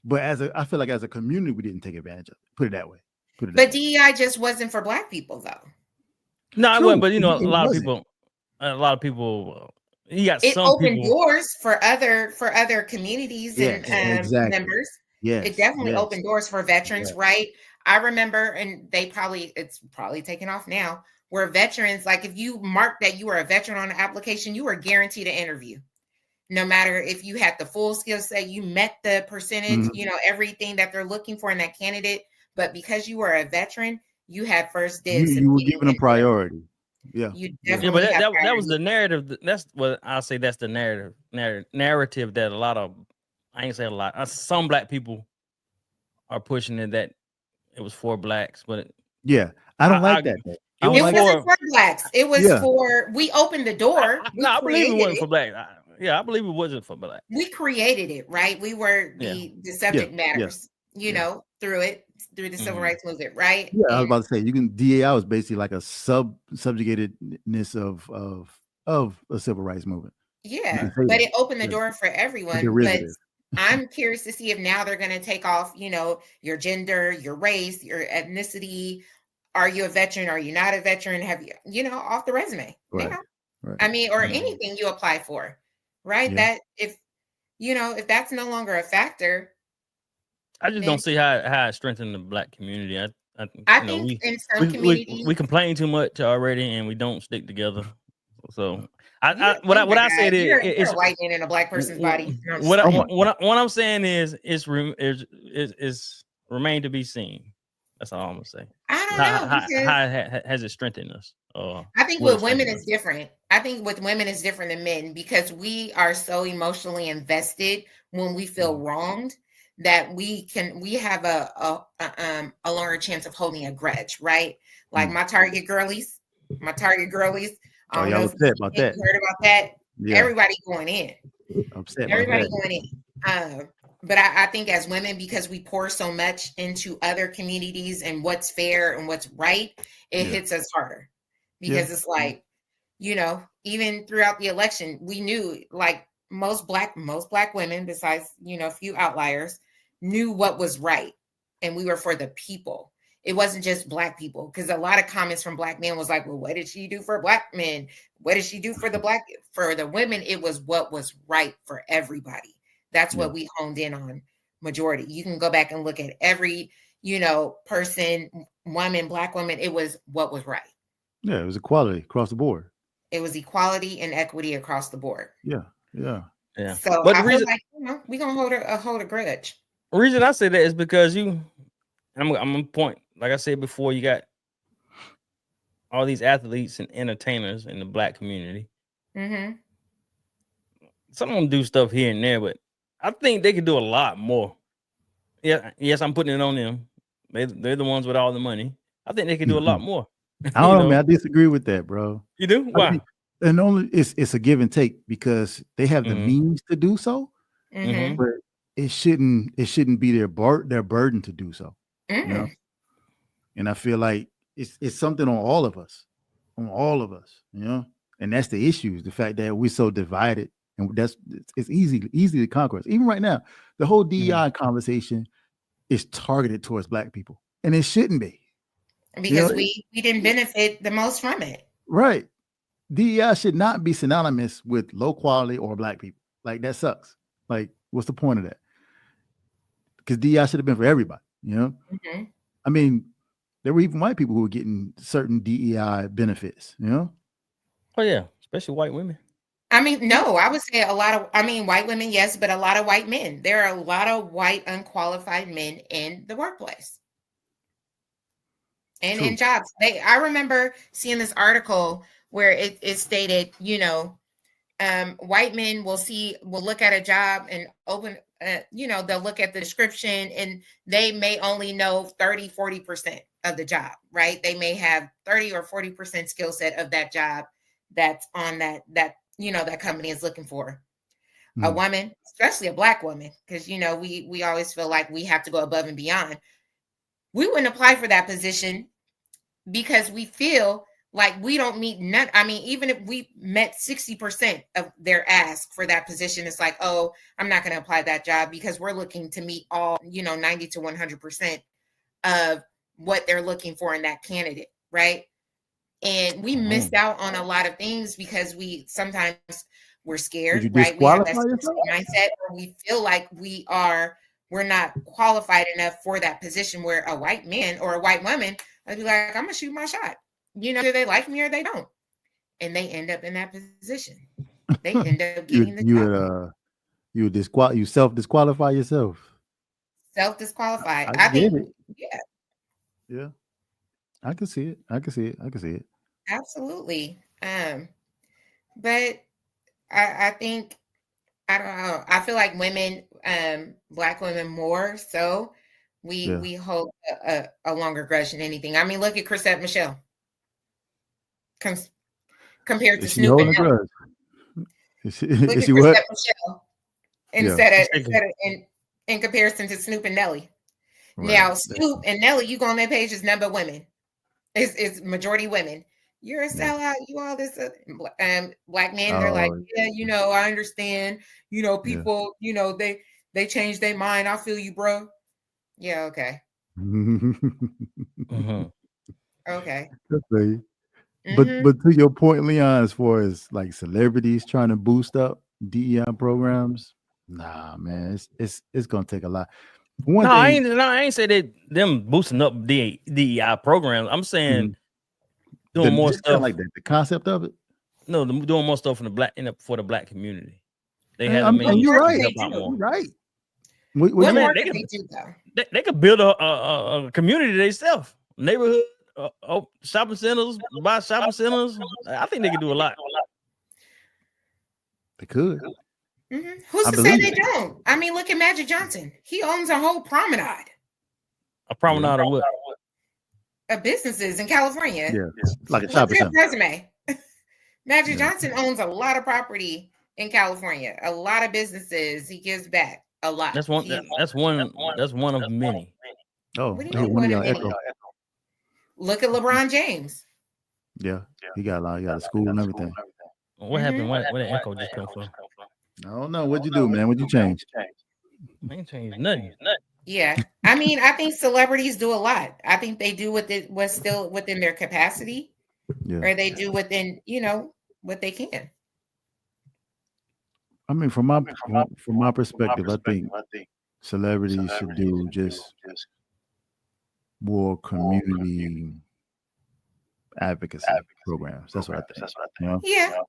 Speaker 2: But I feel like as a community, we didn't take advantage of it. Put it that way.
Speaker 3: But DEI just wasn't for black people, though.
Speaker 1: No, it wasn't. But a lot of people.
Speaker 3: It opened doors for other communities and members.
Speaker 2: Yeah,
Speaker 3: it definitely opened doors for veterans, right? I remember, and it's probably taken off now, where veterans, like if you marked that you were a veteran on the application, you were guaranteed an interview. No matter if you had the full skill set, you met the percentage, everything that they're looking for in that candidate. But because you were a veteran, you had first dibs.
Speaker 2: You were given a priority. Yeah.
Speaker 3: But
Speaker 1: that was the narrative. That's what I'll say. That's the narrative that a lot of, I ain't say a lot, some black people are pushing it, that it was for blacks. But
Speaker 2: I don't like that.
Speaker 3: It wasn't for blacks. It was for, we opened the door.
Speaker 1: I believe it wasn't for blacks. I believe it wasn't for blacks.
Speaker 3: We created it, right? We were the subject matters, through the civil rights movement, right?
Speaker 2: Yeah, I was about to say, DEI was basically like a subjugatedness of a civil rights movement.
Speaker 3: Yeah, but it opened the door for everyone. But I'm curious to see if now they're going to take off, your gender, your race, your ethnicity, are you a veteran? Are you not a veteran? Have you, off the resume?
Speaker 2: Right.
Speaker 3: Now,
Speaker 2: Right.
Speaker 3: I mean, or anything you apply for, right?
Speaker 2: Yeah.
Speaker 3: That if that's no longer a factor,
Speaker 1: I just don't see how it strengthened the black community.
Speaker 3: I think in some communities
Speaker 1: we complain too much already, and we don't stick together. So
Speaker 3: what
Speaker 1: I said
Speaker 3: you're
Speaker 1: is
Speaker 3: a white man in a black person's body.
Speaker 1: what I'm saying is remain to be seen. That's all I'm gonna say.
Speaker 3: I don't know because
Speaker 1: How has it strengthened us?
Speaker 3: I think with women it's different. I think with women it's different than men because we are so emotionally invested when we feel wronged that we have a longer chance of holding a grudge, right? Like my target girlies. I don't know if you heard about that. Yeah. Everybody going in.
Speaker 2: Upset.
Speaker 3: Everybody going in. But I think as women, because we pour so much into other communities and what's fair and what's right, it hits us harder. Because it's like, even throughout the election, we knew like most black women, besides, a few outliers, knew what was right. And we were for the people. It wasn't just black people, because a lot of comments from black men was like, well, what did she do for black men? What did she do for the women? It was what was right for everybody. That's what we honed in on majority. You can go back and look at every, person, woman, black woman. It was what was right.
Speaker 2: Yeah, it was equality across the board.
Speaker 3: It was equality and equity across the board.
Speaker 2: Yeah.
Speaker 3: So but I feel like we're gonna hold a grudge.
Speaker 1: The reason I say that is because I'm gonna point, like I said before, you got all these athletes and entertainers in the black community.
Speaker 3: Mm-hmm.
Speaker 1: Some of them do stuff here and there, but I think they could do a lot more. Yeah, yes, I'm putting it on them. They're the ones with all the money. I think they could do a lot more.
Speaker 2: I don't know, man. I disagree with that, bro.
Speaker 1: You do? Why?
Speaker 2: And only it's a give and take because they have the means to do so, but it shouldn't be their burden to do so. And I feel like it's something on all of us, and that's the issue, the fact that we're so divided, and it's easy to conquer us. Even right now, the whole DEI conversation is targeted towards black people, and it shouldn't be.
Speaker 3: Because we didn't benefit the most from it.
Speaker 2: Right. DEI should not be synonymous with low quality or black people. Like, that sucks. Like, what's the point of that? Because DEI should have been for everybody, I mean, there were even white people who were getting certain DEI benefits,
Speaker 1: Oh, yeah. Especially white women.
Speaker 3: I mean, no, I would say white women, yes, but a lot of white men. There are a lot of white unqualified men in the workplace. And in jobs. I remember seeing this article where it stated, white men will look at a job and open, they'll look at the description and they may only know 30-40% of the job, right? They may have 30 or 40% skill set of that job that's on that company is looking for. A woman, especially a black woman, because, we always feel like we have to go above and beyond. We wouldn't apply for that position because we feel like we don't meet none. I mean, even if we met 60% of their ask for that position, it's like, oh, I'm not going to apply that job because we're looking to meet all, 90 to 100% of what they're looking for in that candidate, right? And we missed out on a lot of things because sometimes we're scared, right? We have that mindset where we feel like we're not qualified enough for that position, where a white man or a white woman, I'd be like, I'm gonna shoot my shot. Either they like me or they don't. And they end up in that position. They end up getting the job.
Speaker 2: You self-disqualify yourself.
Speaker 3: Self-disqualify. I think
Speaker 2: it. Yeah. I can see it.
Speaker 3: Absolutely. But I think, I don't know. I feel like women, black women more so, we hold a longer grudge than anything. I mean, look at Chrisette Michelle compared to Snoop and Nelly. Look at Chrisette Michelle in comparison to Snoop and Nelly. Right. Now, Snoop and Nelly, you go on their page, is number women. It's majority women. You're a sellout. You all this black men. They're like, I understand. People. They change their mind. I feel you, bro. Yeah. Okay. Okay.
Speaker 2: But to your point, Leon, as far as like celebrities trying to boost up DEI programs, nah, man, it's gonna take a lot.
Speaker 1: One thing, I ain't say that them boosting up the DEI programs. I'm saying doing more stuff
Speaker 2: like that. The concept of it.
Speaker 1: No, doing more stuff for the black community. They have
Speaker 2: you're right. You're right.
Speaker 3: What more can they do though?
Speaker 1: They could build a community themselves, neighborhood, shopping centers, buy shopping centers. I think they could do a lot.
Speaker 2: They could.
Speaker 3: Mm-hmm. Who's to say they don't? I mean, look at Magic Johnson. He owns a whole promenade.
Speaker 1: A promenade of what?
Speaker 3: Of businesses in California.
Speaker 2: Yeah, like a shopping center.
Speaker 3: Resume. Magic Johnson owns a lot of property in California. A lot of businesses. He gives back a lot.
Speaker 1: That's one. That's one of many.
Speaker 2: Oh,
Speaker 3: what do you mean one of many? Look at LeBron James.
Speaker 2: Yeah, he got a lot. He got a school and everything.
Speaker 1: What happened? Where did Echo just come from?
Speaker 2: I don't know. What'd you do, man? What'd you change?
Speaker 1: I ain't changed nothing.
Speaker 3: Yeah, I mean, I think celebrities do a lot. I think they do what's still within their capacity, or they do within what they can.
Speaker 2: I mean, from my perspective, I think celebrities should do just more community advocacy programs. That's what I think. You know?
Speaker 3: Yeah.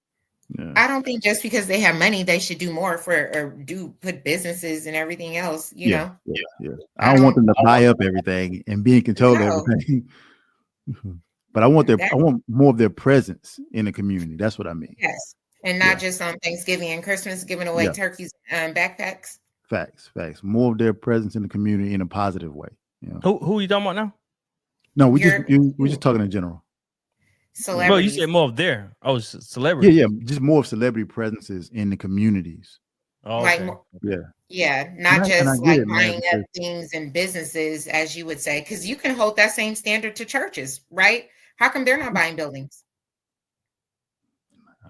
Speaker 3: I don't think just because they have money, they should do more put businesses and everything else, you know?
Speaker 2: Yeah. I don't want them to buy up everything and be in control of everything. But I want more of their presence in the community. That's what I mean.
Speaker 3: Yes. And not just on Thanksgiving and Christmas, giving away turkeys and backpacks.
Speaker 2: Facts. More of their presence in the community in a positive way. You know?
Speaker 1: Who are you talking about now?
Speaker 2: No, we're just talking in general.
Speaker 3: Celebrities.
Speaker 1: Well, you said more of their celebrities.
Speaker 2: Yeah, just more of celebrity presences in the communities.
Speaker 1: Oh, okay.
Speaker 3: Not just like buying up things and businesses, as you would say, because you can hold that same standard to churches, right? How come they're not buying buildings?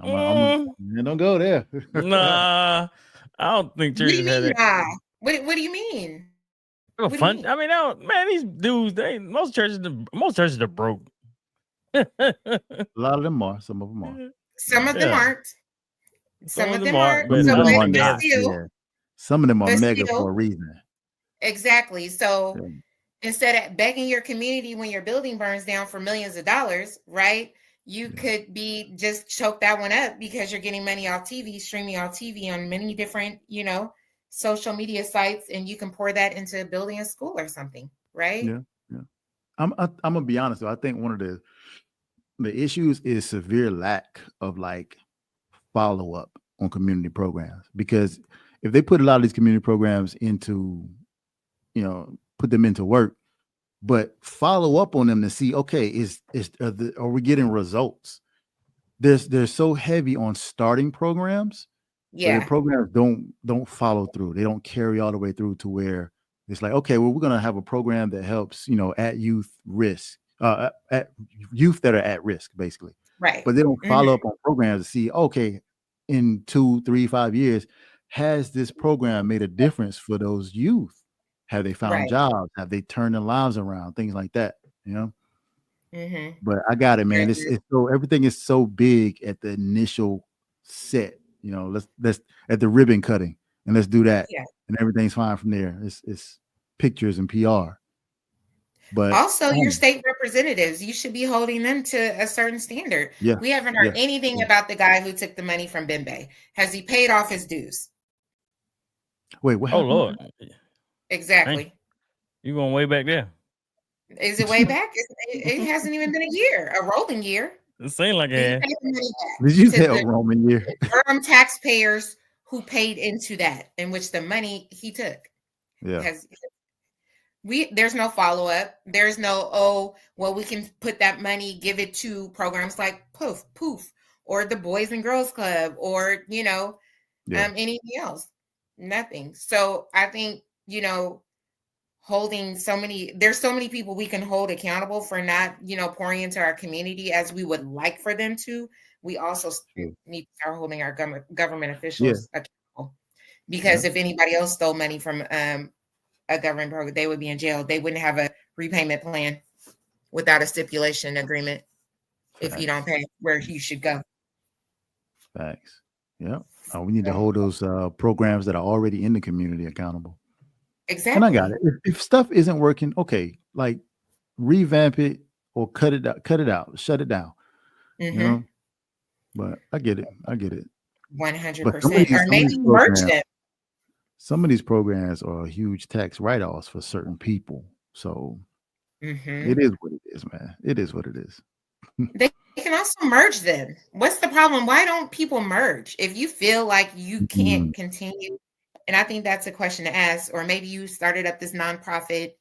Speaker 2: Don't go there.
Speaker 1: Nah, I don't think churches have that.
Speaker 3: What do you mean?
Speaker 1: Fun. I mean, man, these dudes, most churches are broke.
Speaker 2: A lot of them are. Some of them are.
Speaker 3: Some of them aren't. Some of them aren't.
Speaker 2: Some of them are mega for a reason.
Speaker 3: Exactly. So instead of begging your community when your building burns down for millions of dollars, right? You could be just choke that one up because you're getting money off TV, streaming off TV on many different, social media sites, and you can pour that into building a school or something, right?
Speaker 2: Yeah. I'm gonna be honest though. I think one of the issues is severe lack of like follow-up on community programs, because if they put a lot of these community programs into, put them into work, but follow up on them to see, okay, are we getting results? They're so heavy on starting programs.
Speaker 3: Yeah.
Speaker 2: So the programs don't follow through. They don't carry all the way through to where it's like, okay, well, we're gonna have a program that helps, at youth risk, at youth that are at risk, basically.
Speaker 3: Right.
Speaker 2: But they don't follow up on programs to see, okay, in 2, 3, 5 years, has this program made a difference for those youth? Have they found jobs? Have they turned their lives around? Things like that, But I got it, man. It's so, everything is so big at the initial set. Let's at the ribbon cutting, and let's do that, and everything's fine from there. It's pictures and PR. But
Speaker 3: also, your state representatives, you should be holding them to a certain standard.
Speaker 2: Yeah,
Speaker 3: we haven't heard anything about the guy who took the money from Bembe. Has he paid off his dues?
Speaker 2: Wait, what happened?
Speaker 1: Oh Lord!
Speaker 3: Exactly.
Speaker 1: You going way back there?
Speaker 3: Is it way back? It hasn't even been a year, a rolling year.
Speaker 1: It seemed like it.
Speaker 2: Did you say a rolling year?
Speaker 3: Durham taxpayers who paid into that, in which the money he took.
Speaker 2: Yeah.
Speaker 3: There's no follow-up. There's no, we can put that money, give it to programs like Poof, or the Boys and Girls Club, or, anything else. Nothing. So I think, there's so many people we can hold accountable for not, pouring into our community as we would like for them to. We also need to start holding our government officials accountable, because if anybody else stole money from a government program, they would be in jail. They wouldn't have a repayment plan. without a stipulation agreement. Facts. If you don't pay, where you should go.
Speaker 2: Facts. Yep. We need to hold those programs that are already in the community accountable.
Speaker 3: Exactly.
Speaker 2: And I got it. If stuff isn't working, okay, like revamp it or cut it out, shut it down. You know? But I get it.
Speaker 3: 100%. Or maybe merge them.
Speaker 2: Some of these programs are huge tax write-offs for certain people. So it is what it is, man. It is what it is.
Speaker 3: They can also merge them. What's the problem? Why don't people merge? If you feel like you can't continue, and I think that's a question to ask, or maybe you started up this nonprofit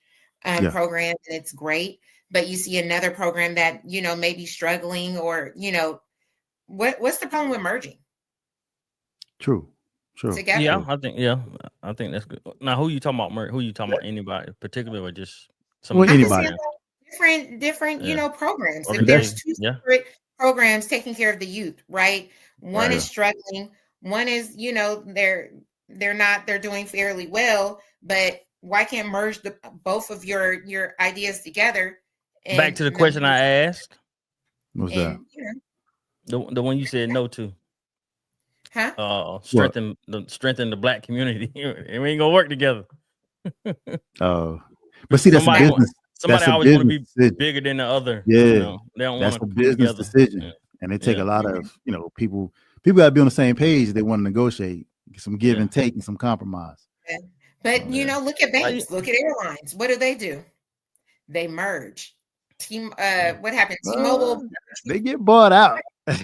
Speaker 3: program and it's great, but you see another program that, you know, may be struggling, or, you know, what's the problem with merging?
Speaker 2: True.
Speaker 3: Together?
Speaker 1: Yeah, I think that's good. Now, who you talking about? Who you talking about? Anybody particular, or just
Speaker 2: anybody?
Speaker 3: Different, you know, programs. If there's two separate programs taking care of the youth, right? One is struggling. One is, you know, they're doing fairly well, but why can't merge both of your ideas together?
Speaker 1: And back to the question I asked.
Speaker 2: What's that?
Speaker 3: You know,
Speaker 1: the one you said no to.
Speaker 3: Huh?
Speaker 1: Strengthen the Black community. It ain't gonna work together.
Speaker 2: Oh, but see, that's a business.
Speaker 1: Somebody always want to be bigger than the other.
Speaker 2: Yeah,
Speaker 1: you know? They don't
Speaker 2: that's
Speaker 1: want
Speaker 2: a business decision, and they take a lot of, you know, people got to be on the same page. They want to negotiate, some give and take, and some compromise.
Speaker 3: Yeah. But you know, look at banks, look at airlines. What do? They merge. What happened? T-Mobile.
Speaker 2: They get bought out.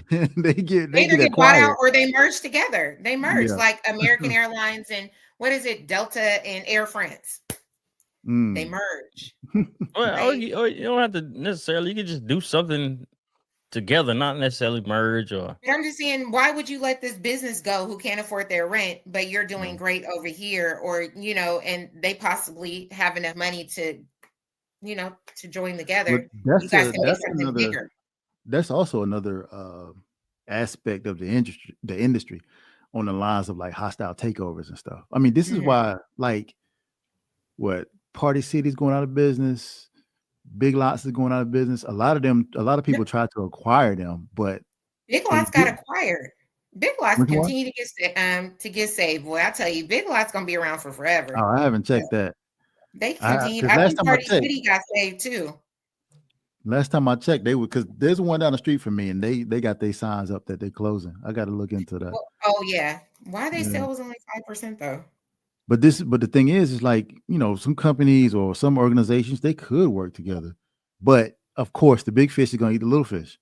Speaker 2: they either
Speaker 3: get bought out or they merge together. They merge like American Airlines and what is it, Delta and Air France. They merge.
Speaker 1: Well, you don't have to necessarily. You can just do something together, not necessarily merge. Or
Speaker 3: but I'm just saying, why would you let this business go who can't afford their rent, but you're doing great over here, or you know, and they possibly have enough money to, you know, to join together. You guys can make something bigger.
Speaker 2: That's also another aspect of the industry on the lines of like hostile takeovers and stuff. I mean, this is why, like, what Party City's going out of business, Big Lots is going out of business. A lot of people try to acquire them, but
Speaker 3: Big Lots got acquired. Big Lots continue to get saved. Boy, I tell you, Big Lots gonna be around for forever.
Speaker 2: Oh, I haven't checked that.
Speaker 3: They continue. I think Party City got saved too.
Speaker 2: Last time I checked, they would, because there's one down the street from me, and they got their signs up that they're closing. I got to look into that.
Speaker 3: Oh yeah, why they sell was only 5% though.
Speaker 2: But the thing is like, you know, some companies or some organizations, they could work together, but of course the big fish is gonna eat the little fish.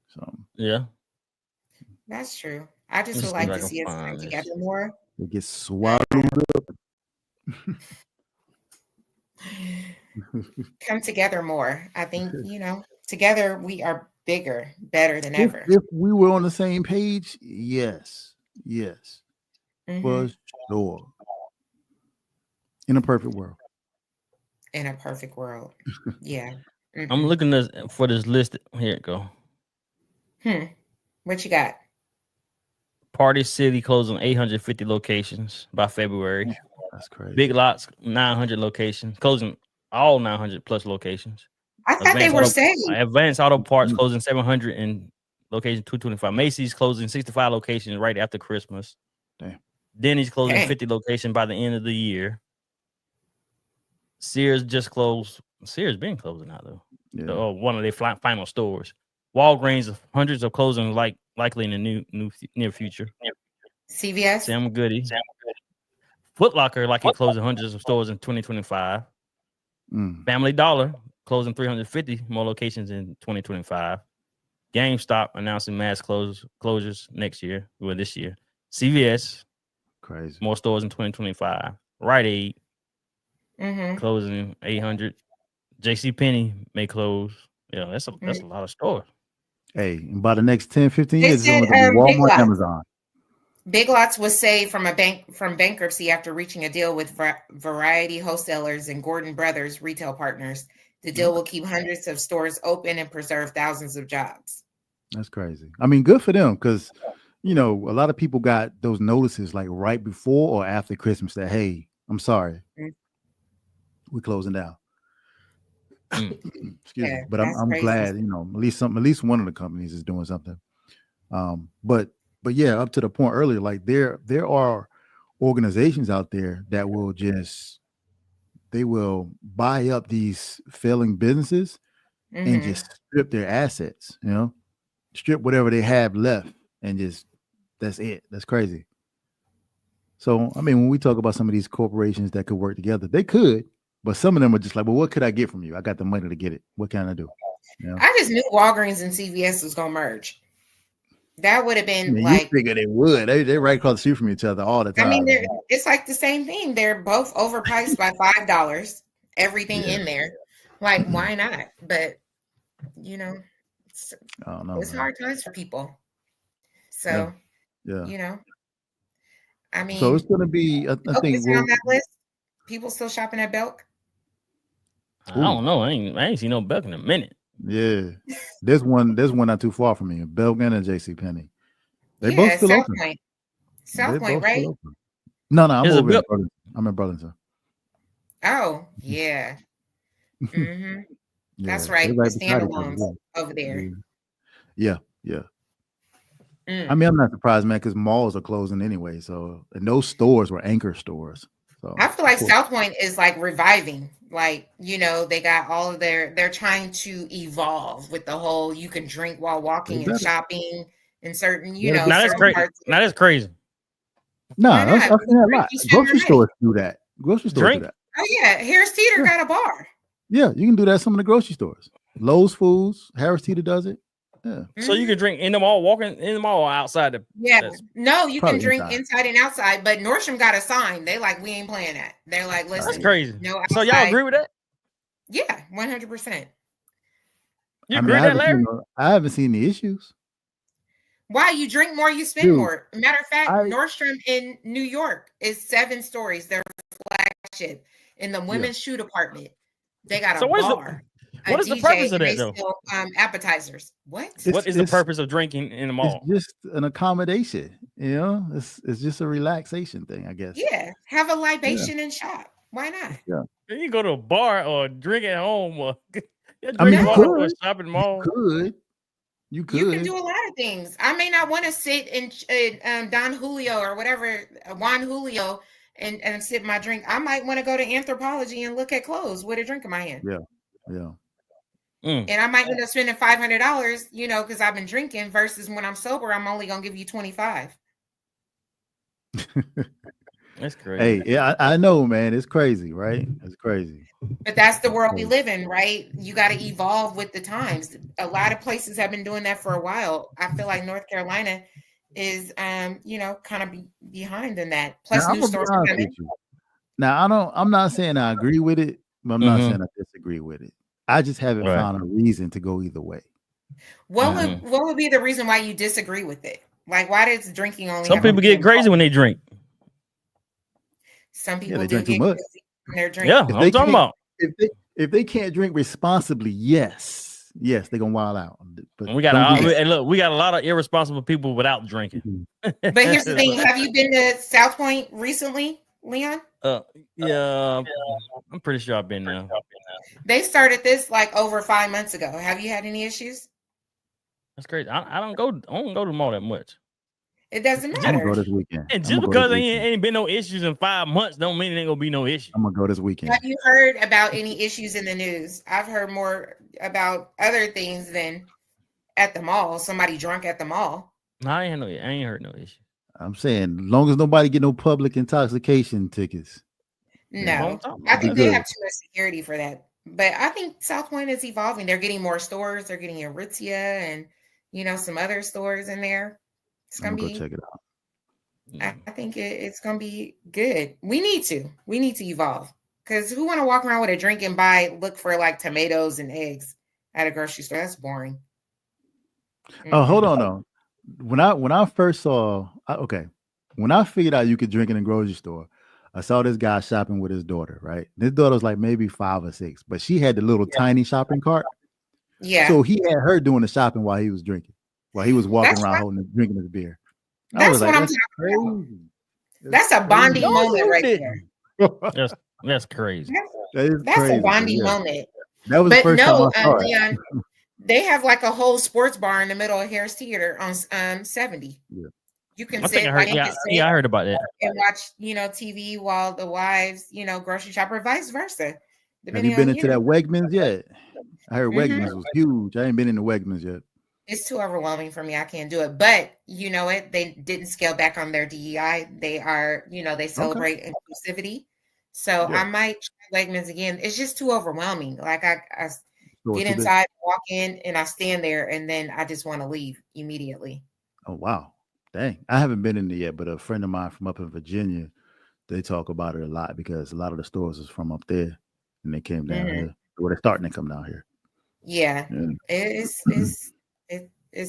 Speaker 2: So
Speaker 1: yeah,
Speaker 3: that's true. I just would like to see us come together more.
Speaker 2: It gets swallowed up.
Speaker 3: Come together more. I think, you know, together we are bigger, better than ever.
Speaker 2: If we were on the same page, yes, for sure. In a perfect world.
Speaker 3: Yeah.
Speaker 1: I'm looking for this list. Here it go.
Speaker 3: What you got?
Speaker 1: Party City closing 850 locations by February.
Speaker 2: That's crazy.
Speaker 1: Big Lots 900 locations, closing all 900 plus locations.
Speaker 3: I thought they were saying
Speaker 1: Advanced Auto Parts closing 700 in location 225. Macy's closing 65 locations right after Christmas.
Speaker 2: Damn.
Speaker 1: Denny's closing 50 locations by the end of the year. Sears just closed. Sears been closing out though.
Speaker 2: Yeah.
Speaker 1: One of their final stores. Walgreens, hundreds of closing likely in the near future.
Speaker 3: CVS,
Speaker 1: Sam Goody. Foot Locker likely closing hundreds of stores in 2025. Family Dollar closing 350 more locations in 2025. GameStop announcing mass closures this year. CVS,
Speaker 2: crazy,
Speaker 1: more stores in 2025. Rite Aid, closing 800. JCPenney may close. Yeah, that's a lot of stores.
Speaker 2: Hey, and by the next 10, 15 years, it's going to be Walmart, Amazon.
Speaker 3: Big Lots was saved from bankruptcy after reaching a deal with Variety Wholesalers and Gordon Brothers retail partners. The deal will keep hundreds of stores open and preserve thousands of jobs.
Speaker 2: That's crazy. I mean, good for them, because, you know, a lot of people got those notices like right before or after Christmas that, hey, I'm sorry, we're closing down. Excuse me. But I'm glad, you know, at least one of the companies is doing something. But yeah, up to the point earlier, like there are organizations out there that will they will buy up these failing businesses and just strip their assets, you know, strip whatever they have left and just that's it. That's crazy. So I mean, when we talk about some of these corporations that could work together, they could, but some of them are just like, well, what could I get from you? I got the money to get it. What can I do? You know?
Speaker 3: I just knew Walgreens and CVS was gonna merge. That would have been
Speaker 2: you figure they would. They right across the street from each other all the time.
Speaker 3: I mean, it's like the same thing. They're both overpriced by $5. Everything in there. Like, why not? But you know, it's hard times for people. So you know, I mean,
Speaker 2: so it's gonna be. I think
Speaker 3: on that list. People still shopping at Belk.
Speaker 1: I don't know. I ain't seen no Belk in a minute.
Speaker 2: Yeah, there's one not too far from me. Belk and JCPenney. They both still open.
Speaker 3: South Point, right?
Speaker 2: No, I'm over in Burlington. I'm in Burlington.
Speaker 3: Oh, yeah. That's right. The standalones over there.
Speaker 2: Yeah. I mean, I'm not surprised, man, because malls are closing anyway. So, and those stores were anchor stores. So
Speaker 3: I feel like South Point is like reviving. Like, you know, they got all of they're trying to evolve with the whole you can drink while walking and shopping in certain, you know.
Speaker 1: Now that's crazy. Now that's crazy.
Speaker 2: No, I've seen that a lot. Grocery stores do that. Grocery stores do that.
Speaker 3: Oh yeah, Harris Teeter got a bar.
Speaker 2: Yeah, you can do that at some of the grocery stores. Lowe's Foods, Harris Teeter does it. Yeah.
Speaker 1: So you can drink in the mall, walking in the mall, outside
Speaker 3: no, you can drink inside and outside. But Nordstrom got a sign. They like, we ain't playing that. They're like, listen,
Speaker 1: that's crazy.
Speaker 3: No,
Speaker 1: so y'all agree with that?
Speaker 3: Yeah, 100%.
Speaker 1: You agree with that, Larry?
Speaker 2: I haven't seen the issues.
Speaker 3: Why? You drink more, you spend more. Matter of fact, Nordstrom in New York is 7 stories. Their flagship in the women's shoe department. They got a bar.
Speaker 1: What is the purpose of that, though?
Speaker 3: Appetizers. What
Speaker 1: is the purpose of drinking in the mall?
Speaker 2: It's just an accommodation. You know, it's just a relaxation thing, I guess.
Speaker 3: Yeah, have a libation and shop. Why not?
Speaker 2: Yeah,
Speaker 1: you go to a bar or drink at home or shop in the mall.
Speaker 2: You could.
Speaker 3: You can do a lot of things. I may not want to sit in Don Julio or whatever, Juan Julio, and sip my drink. I might want to go to Anthropology and look at clothes with a drink in my hand.
Speaker 2: Yeah.
Speaker 3: And I might end up spending $500, you know, because I've been drinking. Versus when I'm sober, I'm only gonna give you $25.
Speaker 1: That's crazy.
Speaker 2: Hey, yeah, I know, man. It's crazy, right? It's crazy.
Speaker 3: But that's the world we live in, right? You got to evolve with the times. A lot of places have been doing that for a while. I feel like North Carolina is, you know, kind of behind in that. Plus, new stores are coming.
Speaker 2: Now, I'm not saying I agree with it, but I'm not saying I disagree with it. I just haven't found a reason to go either way.
Speaker 3: What would be the reason why you disagree with it? Like, why does drinking only?
Speaker 1: Some people get crazy when they drink.
Speaker 3: Some people
Speaker 2: drink too much.
Speaker 3: They're drinking.
Speaker 1: Yeah, I'm talking about.
Speaker 2: If they can't drink responsibly, yes, they're gonna wild out.
Speaker 1: But we got a lot of irresponsible people without drinking.
Speaker 3: But here's the thing: have you been to South Point recently, Leon?
Speaker 1: Yeah, I'm pretty sure I've been there.
Speaker 3: They started this like over 5 months ago. Have you had any issues?
Speaker 1: That's crazy. I don't go to the mall that much.
Speaker 3: It doesn't matter.
Speaker 2: I'm gonna go this weekend.
Speaker 1: And just because there ain't been no issues in 5 months, don't mean it ain't gonna be no issue.
Speaker 2: I'm gonna go this weekend.
Speaker 3: Have you heard about any issues in the news? I've heard more about other things than at the mall. Somebody drunk at the mall.
Speaker 1: No, I ain't heard no issue.
Speaker 2: I'm saying, as long as nobody get no public intoxication tickets.
Speaker 3: No, I think they have too much security for that. But I think South Point is evolving. They're getting more stores. They're getting Aritzia and, you know, some other stores in there. It's gonna be.
Speaker 2: Go check it out.
Speaker 3: I think it's gonna be good. We need to evolve, because who want to walk around with a drink and look for like tomatoes and eggs at a grocery store? That's boring.
Speaker 2: Oh, hold on though. When I first saw, when I figured out you could drink in a grocery store, I saw this guy shopping with his daughter. Right, this daughter was like maybe 5 or 6, but she had the little tiny shopping cart.
Speaker 3: Yeah.
Speaker 2: So he had her doing the shopping while he was drinking. While he was walking around drinking his beer.
Speaker 3: That's what I'm talking about. That's a bonding moment right there.
Speaker 1: That's crazy.
Speaker 3: That's a bonding moment.
Speaker 2: That was the first time I saw it.
Speaker 3: Leon, they have like a whole sports bar in the middle of Harris Theater on 70.
Speaker 2: Yeah.
Speaker 3: You can
Speaker 1: I think
Speaker 3: sit
Speaker 1: I heard.
Speaker 3: like
Speaker 1: I heard about that.
Speaker 3: and watch, TV while the wives, grocery shop, or vice versa.
Speaker 2: Have you been into that Wegmans yet? I heard Wegmans was huge. I ain't been in the Wegmans yet.
Speaker 3: It's too overwhelming for me. I can't do it. But you know what? They didn't scale back on their DEI. They are, they celebrate inclusivity. So I might try Wegmans again. It's just too overwhelming. Like I get inside, walk in, and I stand there, and then I just want to leave immediately.
Speaker 2: Oh wow. Dang. I haven't been in there yet, but a friend of mine from up in Virginia, they talk about it a lot because a lot of the stores is from up there and they came down here. Well, they're starting to come down here.
Speaker 3: Yeah. It's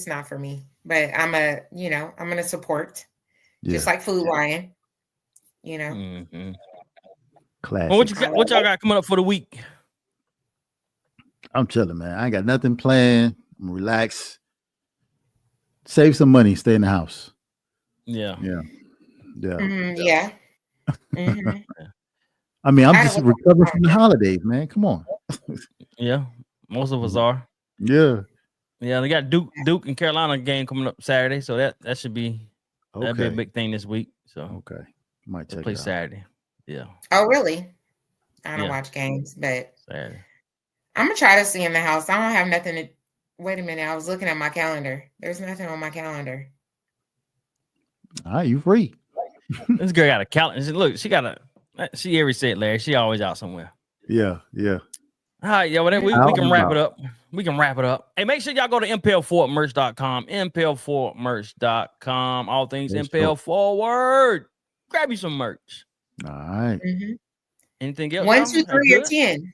Speaker 3: not for me, but I'm gonna support, just like Food Lion,
Speaker 2: Classic.
Speaker 1: Well, what y'all got coming up for the week?
Speaker 2: I'm chilling, man. I ain't got nothing planned. I'm relaxed. Save some money. Stay in the house.
Speaker 1: Yeah.
Speaker 3: Mm-hmm.
Speaker 2: I mean, I'm just recovering from the holidays, man. Come on.
Speaker 1: Yeah, most of us are.
Speaker 2: Yeah.
Speaker 1: Yeah, they got Duke and Carolina game coming up Saturday, so that should be that'd be a big thing this week. So
Speaker 2: might check
Speaker 1: play
Speaker 2: it out.
Speaker 1: Saturday. Yeah.
Speaker 3: Oh, really? I don't watch games, but
Speaker 1: Saturday.
Speaker 3: I'm gonna try to see in the house. I don't have nothing to. Wait a minute, I was looking at my calendar. There's nothing on my calendar.
Speaker 2: All right, you free.
Speaker 1: This girl got a calendar. Look, she every set, Larry. She always out somewhere.
Speaker 2: Yeah.
Speaker 1: All right, yeah, well, we can wrap it up. We can wrap it up. Hey, make sure y'all go to impel4merch.com, impel4merch.com. All things Impel Forward. Grab you some merch.
Speaker 2: All right.
Speaker 3: Mm-hmm.
Speaker 1: Anything else?
Speaker 3: 1, 2, 3, or 10.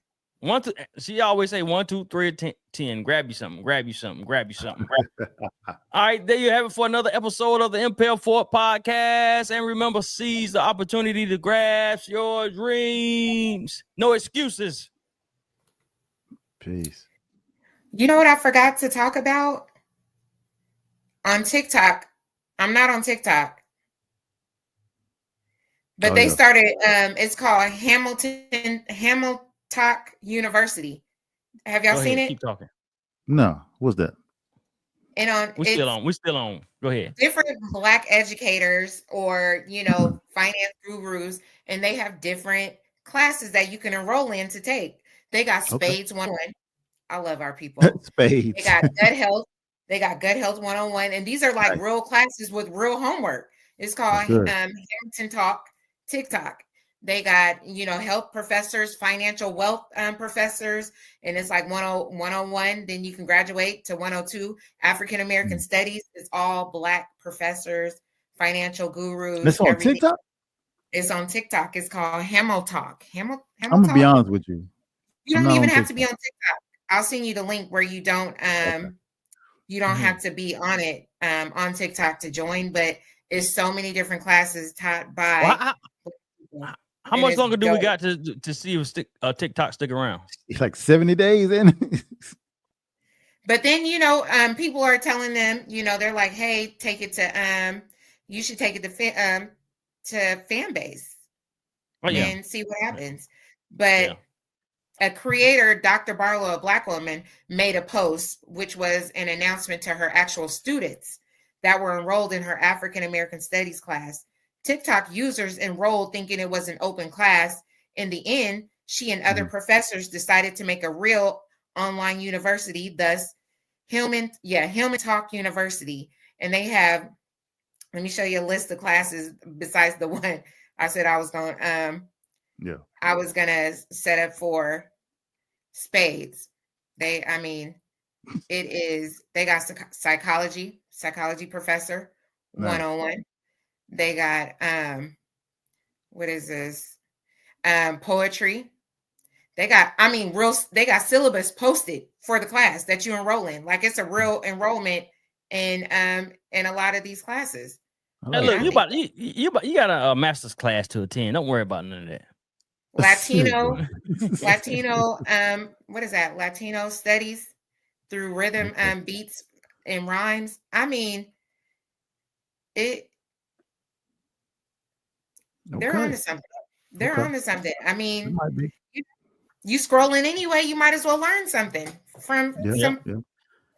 Speaker 1: She always say 1, 2, 3, or 10. Grab you something. All right, there you have it for another episode of the Impel Forward podcast. And remember, seize the opportunity to grasp your dreams. No excuses.
Speaker 2: Peace.
Speaker 3: You know what I forgot to talk about? On TikTok. I'm not on TikTok. But they started, it's called Hamilton University. Have y'all seen it?
Speaker 1: Keep talking.
Speaker 2: No, what's that?
Speaker 3: And
Speaker 1: we're still on. Go ahead.
Speaker 3: Different Black educators or finance gurus, and they have different classes that you can enroll in to take. They got Spades 101. I love our people.
Speaker 2: Spades.
Speaker 3: They got Gut Health. They got Gut Health 101, and these are like real classes with real homework. It's called Hamilton Talk TikTok. They got health professors, financial wealth professors, and it's like 101. Then you can graduate to 102. African American Studies. It's all Black professors, financial gurus.
Speaker 2: It's on TikTok.
Speaker 3: It's on TikTok. It's called Hamel Talk.
Speaker 2: I'm gonna be honest with you.
Speaker 3: You don't even have to be on TikTok. I'll send you the link where you don't have to be on it on TikTok to join, but it's so many different classes taught by.
Speaker 1: How much longer do we got to see if TikTok stick around?
Speaker 2: It's like 70 days in.
Speaker 3: But then people are telling them, they're like, hey, take it to you should take it to fan base and see what happens. But a creator, Dr. Barlow, a Black woman, made a post which was an announcement to her actual students that were enrolled in her African American Studies class. TikTok users enrolled thinking it was an open class. In the end, she and other professors decided to make a real online university, thus Hillman Talk University. And they have, let me show you a list of classes besides the one I said I was going I was gonna set up for Spades. They got psychology professor 101. They got what is this? Poetry. They got they got syllabus posted for the class that you enroll in. Like it's a real enrollment in a lot of these classes.
Speaker 1: Hey, look, you got a master's class to attend. Don't worry about none of that.
Speaker 3: Latino, what is that? Latino studies through rhythm, beats and rhymes. They're onto something. They're onto something. you scrolling anyway, you might as well learn something from some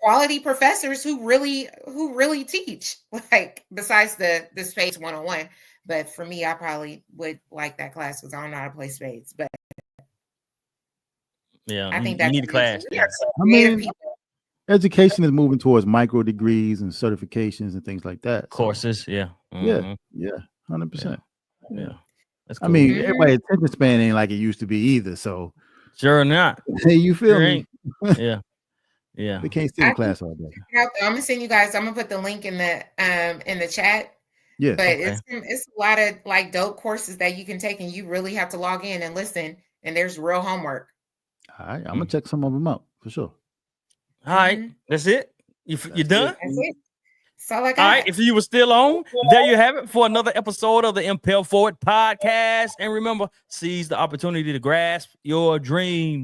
Speaker 3: quality professors who really teach, like besides the spades 101. But for me, I probably would like that class because I don't know how to play spades. But
Speaker 1: yeah, I think you need a class.
Speaker 2: I mean, education is moving towards micro degrees and certifications and things like that.
Speaker 1: Courses, yeah.
Speaker 2: Mm-hmm. Yeah, 100%.
Speaker 1: Yeah. That's cool.
Speaker 2: I mean, everybody's attention span ain't like it used to be either. So
Speaker 1: sure not.
Speaker 2: Hey, you feel me?
Speaker 1: Yeah. Yeah.
Speaker 2: They can't sit in class all day.
Speaker 3: I'm gonna send you guys. I'm gonna put the link in the chat.
Speaker 2: Yeah,
Speaker 3: but it's a lot of like dope courses that you can take, and you really have to log in and listen. And there's real homework.
Speaker 2: All right, I'm gonna check some of them out for sure.
Speaker 1: All right, that's it. You done?
Speaker 3: That's it. That's all I got.
Speaker 1: All right, if you were still on, there you have it for another episode of the Impel Forward podcast. And remember, seize the opportunity to grasp your dream.